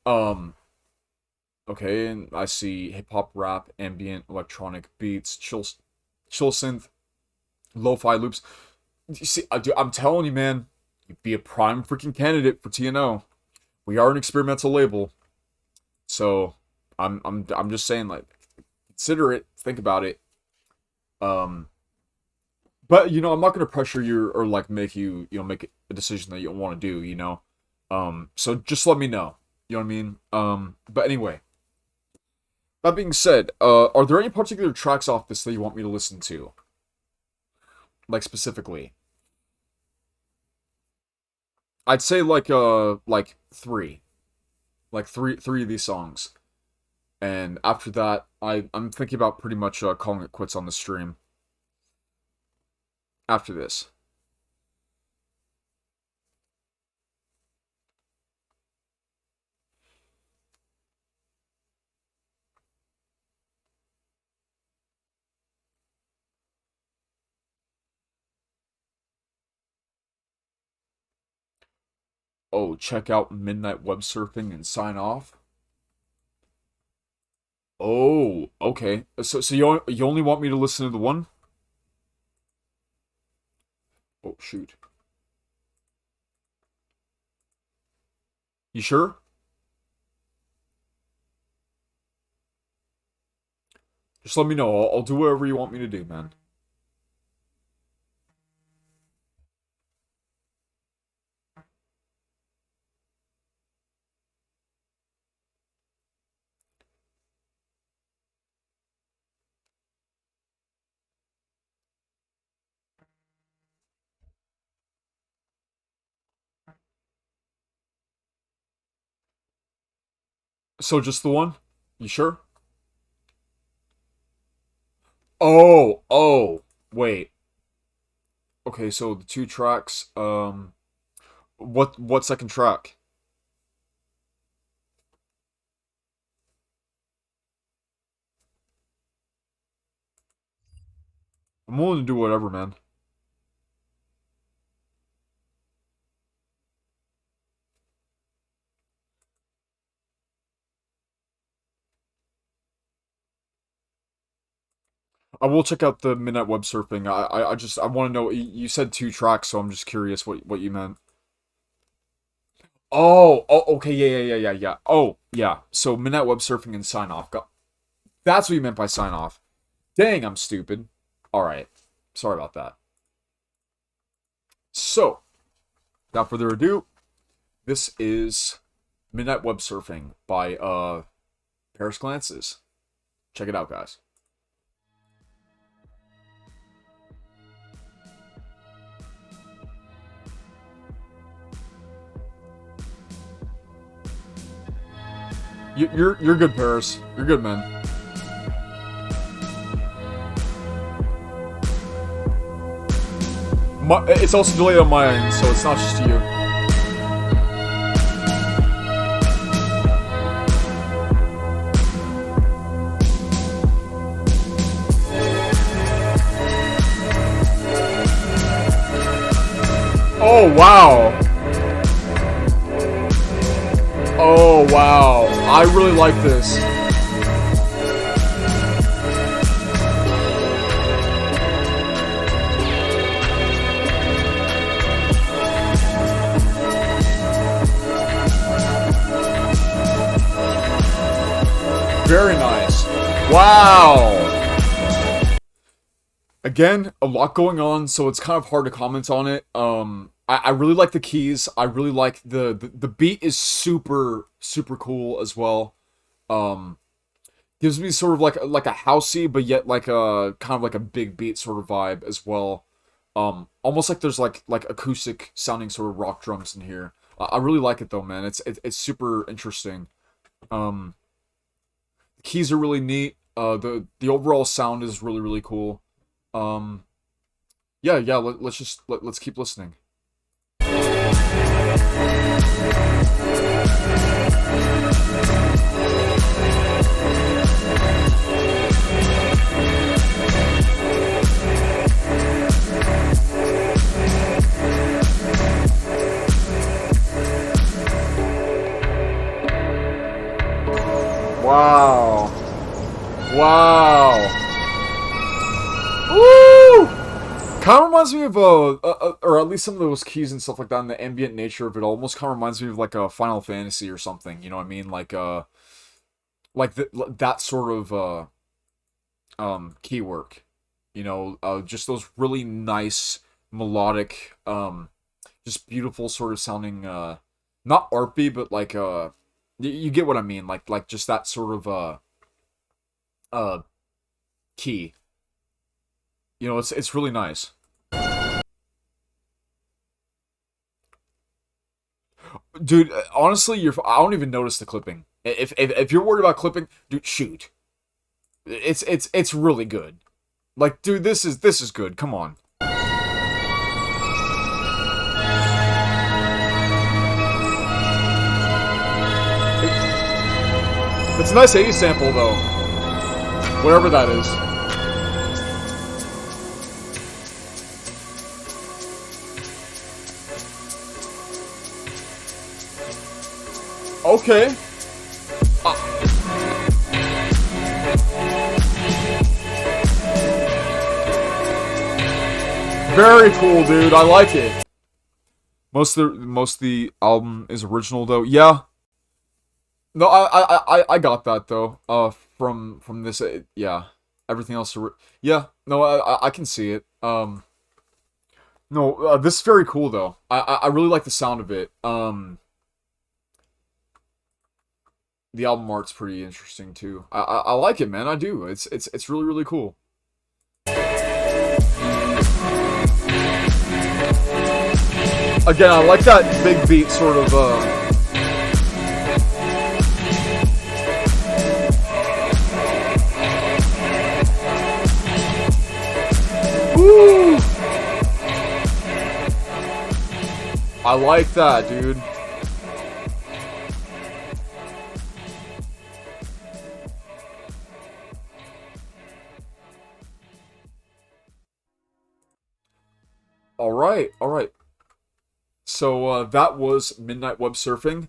Okay, and I see hip hop, rap, ambient, electronic beats, chill synth, lo-fi loops. You see, I'm telling you, man, you'd be a prime freaking candidate for TNO. We are an experimental label, so I'm just saying, like, consider it, think about it. But you know, I'm not gonna pressure you or like make you make a decision that you don't want to do. You know, so just let me know. You know what I mean? But anyway, that being said, are there any particular tracks off this that you want me to listen to? Like specifically? I'd say like three. Like three of these songs. And after that, I'm thinking about pretty much calling it quits on the stream. After this. Oh, check out Midnight Web Surfing and sign off. Oh, okay. So you only want me to listen to the one? Oh, shoot. You sure? Just let me know. I'll do whatever you want me to do, man. So just the one? You sure? Oh, wait. Okay, so the two tracks, what second track? I'm willing to do whatever, man. I will check out the Midnight Web Surfing. I want to know. You said 2 tracks, so I'm just curious what you meant. Oh, okay, yeah. Oh, yeah. So Midnight Web Surfing and Sign Off. That's what you meant by Sign Off. Dang, I'm stupid. All right, sorry about that. So, without further ado, this is Midnight Web Surfing by Paris Glances. Check it out, guys. You're good, Paris. You're good, man. It's also delayed on my end, so it's not just you. Oh wow. Oh wow. I really like this. Very nice. Wow. Again, a lot going on, so it's kind of hard to comment on it. I really like the keys. I really like the beat is super cool as well. Gives me sort of like a housey, but yet like a kind of like a big beat sort of vibe as well. Almost like there's like acoustic sounding sort of rock drums in here. I really like it though, man. It's super interesting. The keys are really neat. The overall sound is really cool. Yeah. Let's keep listening. Wow. Woo! Kind of reminds me of or at least some of those keys and stuff like that, and the ambient nature of it almost kind of reminds me of like a Final Fantasy or something. You know what I mean? Like that sort of key work. You know, just those really nice melodic, just beautiful sort of sounding, not arpy, but like you get what I mean? Like just that sort of key. You know, it's really nice. Dude, honestly, I don't even notice the clipping. If you're worried about clipping, dude, shoot. It's really good. Like, dude, this is good. Come on. It's a nice 80s sample though. Whatever that is. Okay. Very cool, dude. I like it. Most of the album is original though. Yeah. No, I got that though. From this, yeah. Everything else, yeah. No, I can see it. No, this is very cool though. I really like the sound of it. The album art's pretty interesting too. I like it, man. I do. It's really cool. Again, I like that big beat sort of. Woo! I like that, dude. All right. So that was Midnight Web Surfing.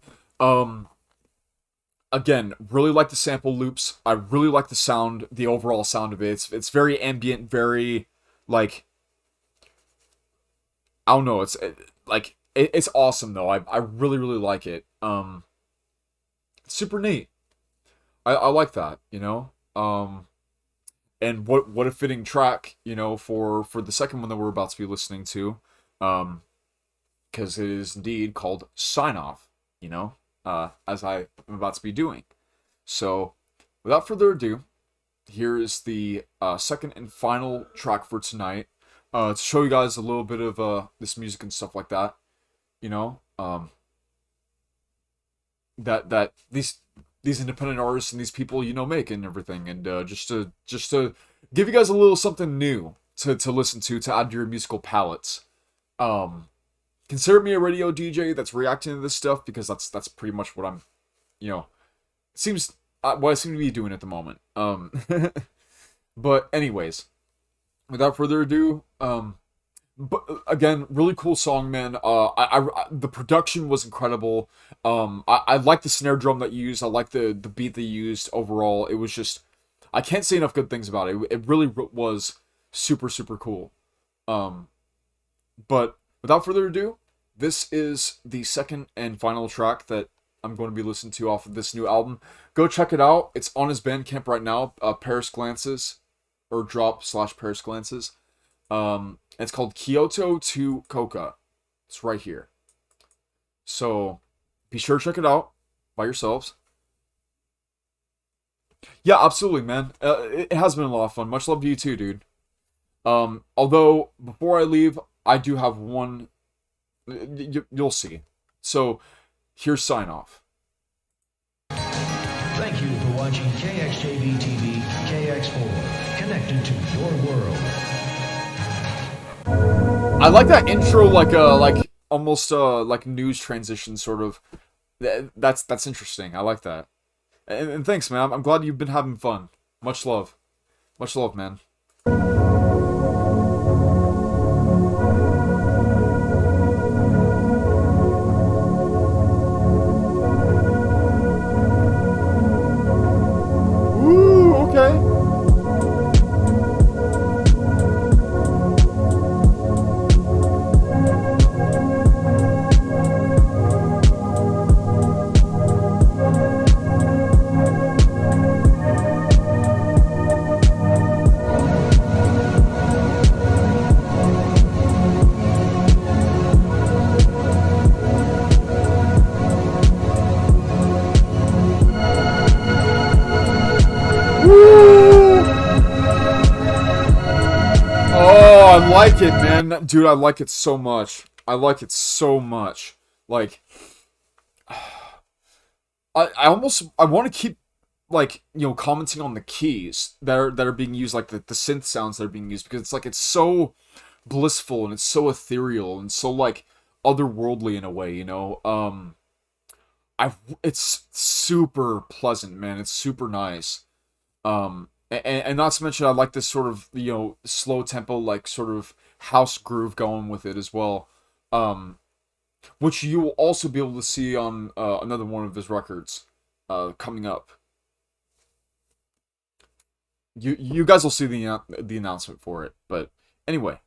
again, really like the sample loops. I really like the sound, the overall sound of it. It's very ambient, very, like, I don't know, it's awesome, though. I really, really like it. Super neat. I like that, you know? And what a fitting track, you know, for the second one that we're about to be listening to. Because it is indeed called Sign Off, you know? As I am about to be doing. So, without further ado, here is the second and final track for tonight. To show you guys a little bit of this music and stuff like that. You know? That these independent artists and these people, you know, make and everything. And just to give you guys a little something new to listen to add to your musical palettes. Consider me a radio DJ that's reacting to this stuff, because that's pretty much what I'm, you know, seems what I seem to be doing at the moment. But anyways, without further ado, but again, really cool song, man. The production was incredible. I like the snare drum that you used. I like the beat they used overall. It was just, I can't say enough good things about it. It really was super, super cool. But without further ado, this is the second and final track that I'm going to be listening to off of this new album. Go check it out. It's on his Bandcamp right now. Paris Glances, or drop/Paris Glances. It's called Kyoto to Coca. It's right here. So be sure to check it out by yourselves. Yeah, absolutely, man. It has been a lot of fun. Much love to you too, dude. Although, before I leave, I do have one... You'll see. So, here's Sign Off. Thank you for watching KXJV TV KX4, connected to your world. I like that intro, like almost like news transition sort of. That's interesting. I like that. And thanks, man. I'm glad you've been having fun. Much love, man. Ooh, okay. I like it, man. Dude, I like it so much. I like it so much. Like, I want to keep, like, you know, commenting on the keys that are being used, like the synth sounds that are being used, because it's like, it's so blissful and it's so ethereal and so, like, otherworldly in a way, you know. It's super pleasant, man. It's super nice. And not to mention, I like this sort of, you know, slow tempo, like, sort of house groove going with it as well. Which you will also be able to see on another one of his records coming up. You guys will see the announcement for it. But anyway.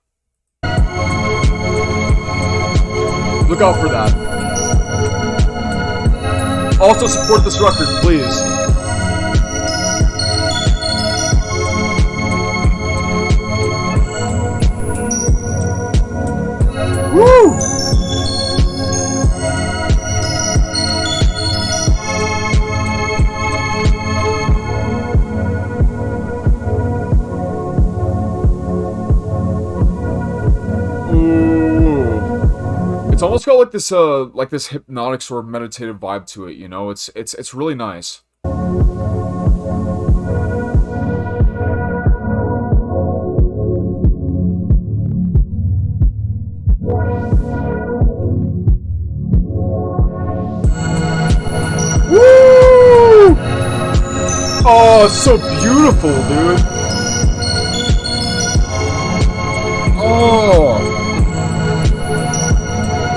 Look out for that. Also support this record, please. Woo! Ooh. It's almost got like this hypnotic sort of meditative vibe to it, you know? It's really nice. Oh, it's so beautiful, dude. Oh.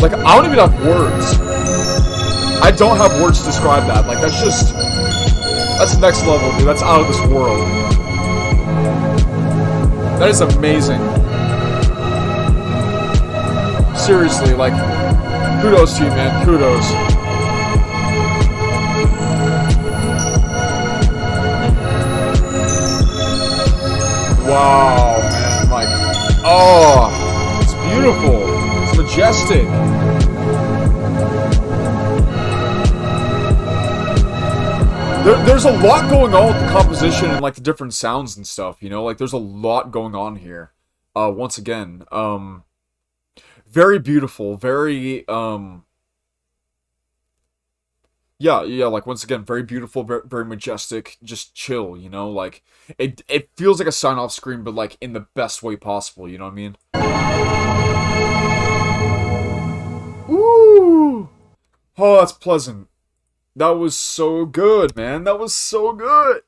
Like, I don't even have words. I don't have words to describe that. Like, that's just... That's next level, dude. That's out of this world. That is amazing. Seriously, like, kudos to you, man. Kudos. Wow, man. Like, oh, it's beautiful. It's majestic. There's a lot going on with the composition and, like, the different sounds and stuff, you know? Like, there's a lot going on here. Once again, very beautiful, very, yeah, like, once again, very beautiful, very majestic, just chill, you know? Like, it feels like a sign-off screen, but, like, in the best way possible, you know what I mean? Ooh! Oh, that's pleasant. That was so good, man. That was so good.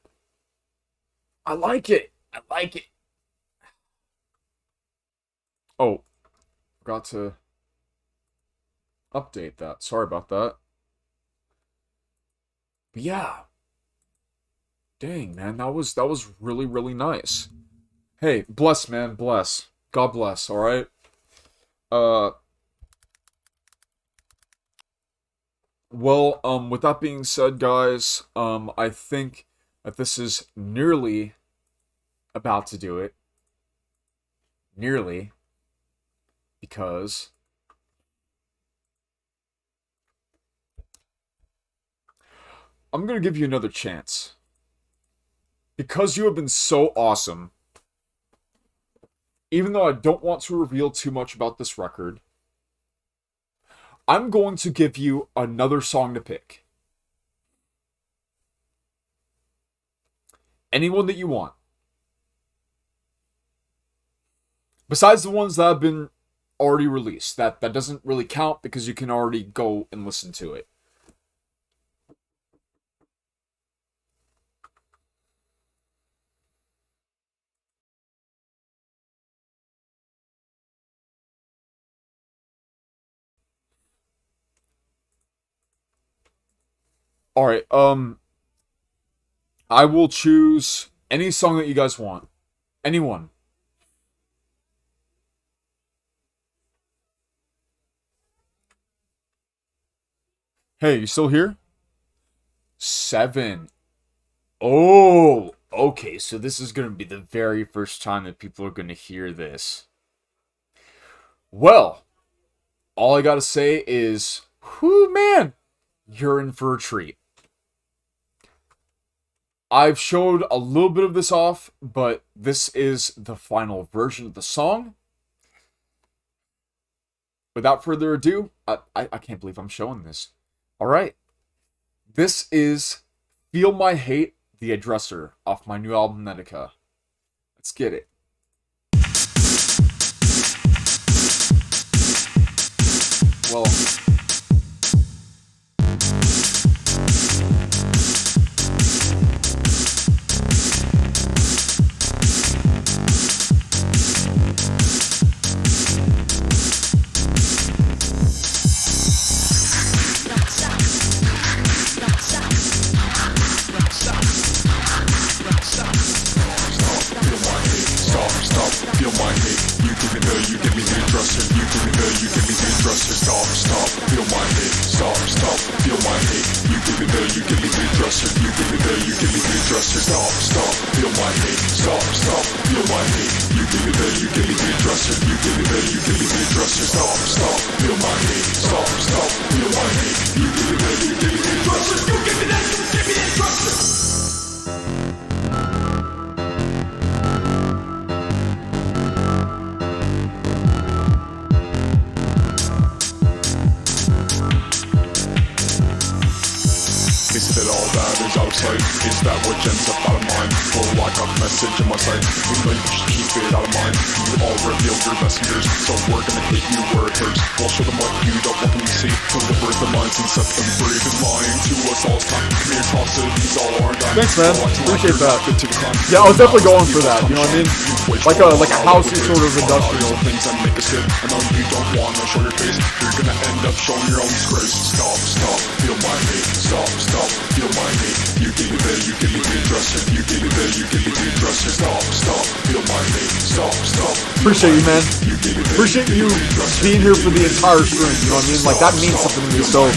I like it. I like it. Oh, forgot to update that. Sorry about that. But yeah. Dang, man. That was really, really nice. Hey, bless, man. Bless. God bless, alright? Well, with that being said, guys, I think that this is nearly about to do it. Nearly. Because I'm gonna give you another chance. Because you have been so awesome, even though I don't want to reveal too much about this record, I'm going to give you another song to pick. Anyone that you want. Besides the ones that have been already released. That doesn't really count because you can already go and listen to it. Alright, I will choose any song that you guys want. Anyone. Hey, you still here? 7. Oh, okay, so this is going to be the very first time that people are going to hear this. Well, all I gotta say is, whoo, man, you're in for a treat. I've showed a little bit of this off, but this is the final version of the song. Without further ado, I can't believe I'm showing this. Alright. This is Feel My Hate, The Addresser, off my new album, Nereideth. Let's get it. Well... that is out of sight. Is that which ends up out of mind? For lack of message in my sight, we know you should keep it out of mind. You all reveal your messengers, so we're gonna hit you where it hurts. We'll show them what you don't want them to see. Deliver the minds and set them free. Been lying to us all this time. Commit atrocities all our time. Thanks, man. Appreciate that. Yeah, I was definitely going for that. You know what I mean? Like a housey sort of industrial. Things that make us good. I know you don't wanna show your face. You're gonna end up showing your own disgrace. Stop, stop, feel my hate. Stop, stop, feel my hate. You give me there, you give me the address. You give me there, you give me the address. Stop, stop, feel my hate. Stop, stop. Appreciate you, man. Appreciate you being here for the entire stream. You know what I mean? Like that means something to me. So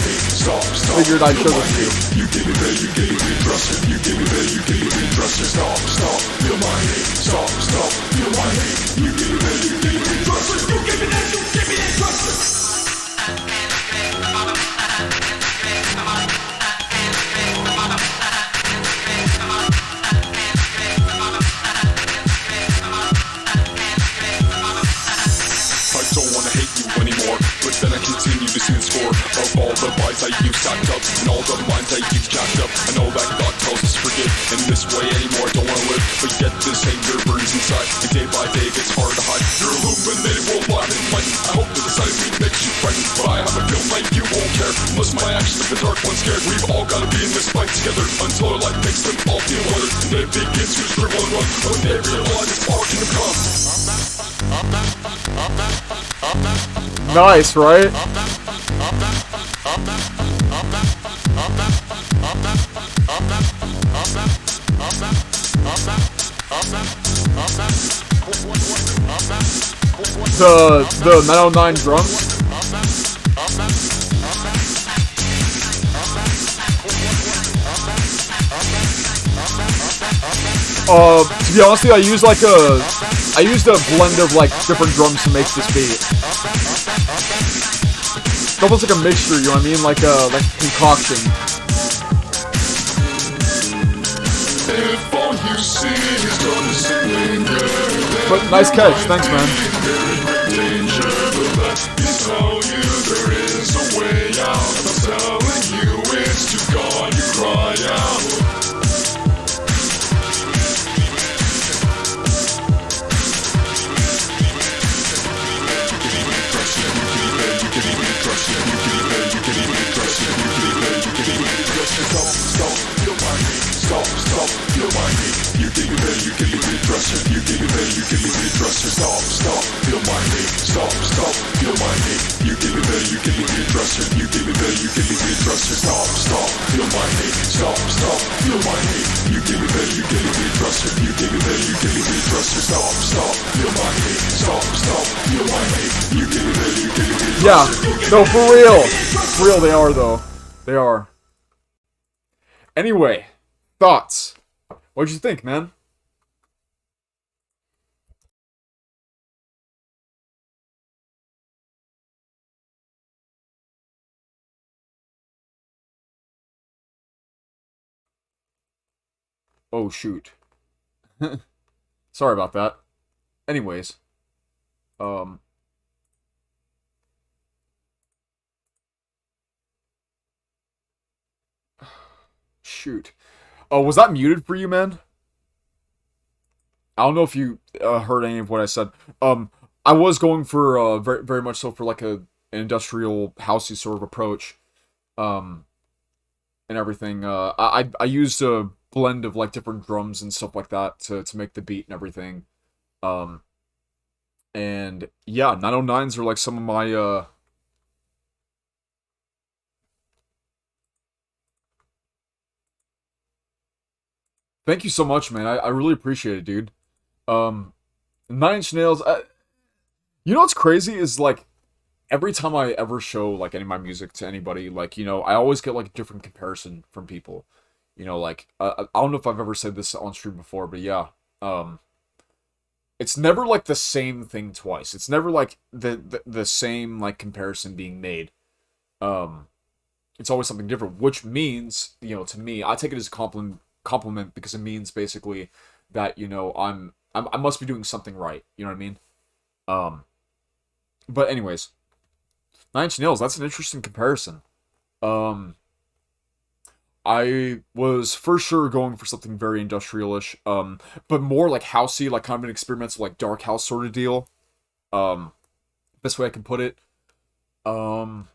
figured I'd show this to you. You give me there, you give me the address. You give me there, you give me the address. Stop, stop, feel my hate. Stop, stop, feel my hate. You give me there, you give me the address. You give me that, you give me the address. I don't wanna hate you anymore, but then I continue to see the score of all the lies I used stacked up and all the minds I used jacked up. I know that God tells us to forget in this way anymore. Don't wanna live, but yet this anger burns inside, and day by day gets hard to hide. You're illuminated worldwide and enlightened. I hope that the sight of me makes you frightened, but I have a feeling like you won't care unless my actions make the dark ones scared. We've all gotta be in this fight together until our light makes them all feel weathered, and it begins to shrivel and run when they realize it's our kingdom come. Nice, right? The 909 drums. To be honest with you, I used a blend of like different drums to make this beat. It's almost like a mixture, you know what I mean? Like a concoction. If all you see is darkness and anger, But nice catch, thanks, man. danger, but let me tell you there is a way out. I'm telling you it's to God you cry out. Stop, feel my hate. Stop, feel my hate. You give me there, you give me the address. You give me there, you give me the address. Stop, feel my hate. Stop, feel my hate. You give me there, you give me the address. You give me there, you give me the address. Stop, feel my hate. Stop, feel my hate. You give me there, you give me the address. You give me there, you give me the address. Stop, feel my hate. Stop, feel my hate. You give me there, you give me the address. Yeah, no, for real. For real, they are, though. They are. Anyway, thoughts. What'd you think, man? Oh, shoot. Sorry about that. Anyways. Shoot. Oh, was that muted for you, man? I don't know if you heard any of what I said. I was going for very, very much so for like an industrial housey sort of approach, and everything. I used a blend of like different drums and stuff like that to make the beat and everything. And yeah, 909s are like some of my Thank you so much, man. I really appreciate it, dude. 9 Inch Nails. You know what's crazy is like every time I ever show like any of my music to anybody, like, you know, I always get like a different comparison from people. You know, like I don't know if I've ever said this on stream before, but yeah, it's never like the same thing twice. It's never like the same like comparison being made. It's always something different, which means, you know, to me, I take it as a compliment because it means basically that, you know, I must be doing something right. You know what I mean? But anyways, 9 Inch Nails, that's an interesting comparison. I was for sure going for something very industrialish, but more like housey, like kind of an experimental, like dark house sort of deal. Um, Best way I can put it. Um,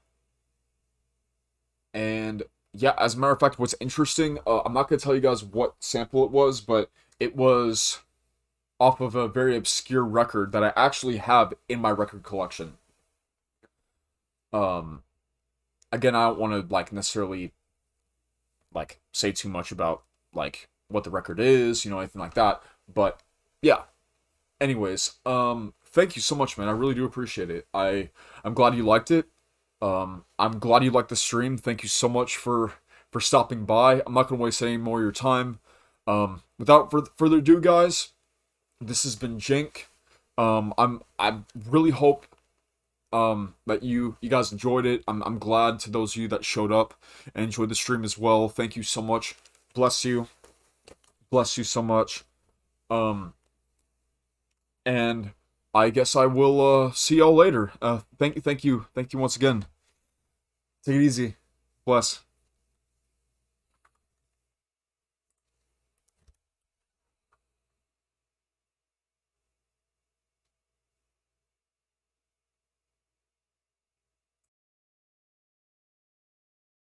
and yeah, as a matter of fact, what's interesting, I'm not gonna tell you guys what sample it was, but it was off of a very obscure record that I actually have in my record collection. Um, Again, I don't want to like necessarily like say too much about like what the record is, anything like that. But yeah. Anyways, thank you so much, man. I really do appreciate it. I'm glad you liked it. I'm glad you liked the stream. Thank you so much for stopping by. I'm not gonna waste any more of your time. Without further ado, guys, this has been Gynk. I really hope that you guys enjoyed it. I'm glad to those of you that showed up and enjoyed the stream as well. Thank you so much. Bless you. Bless you so much. And I guess I will see y'all later. Thank you once again. Take it easy. Bless.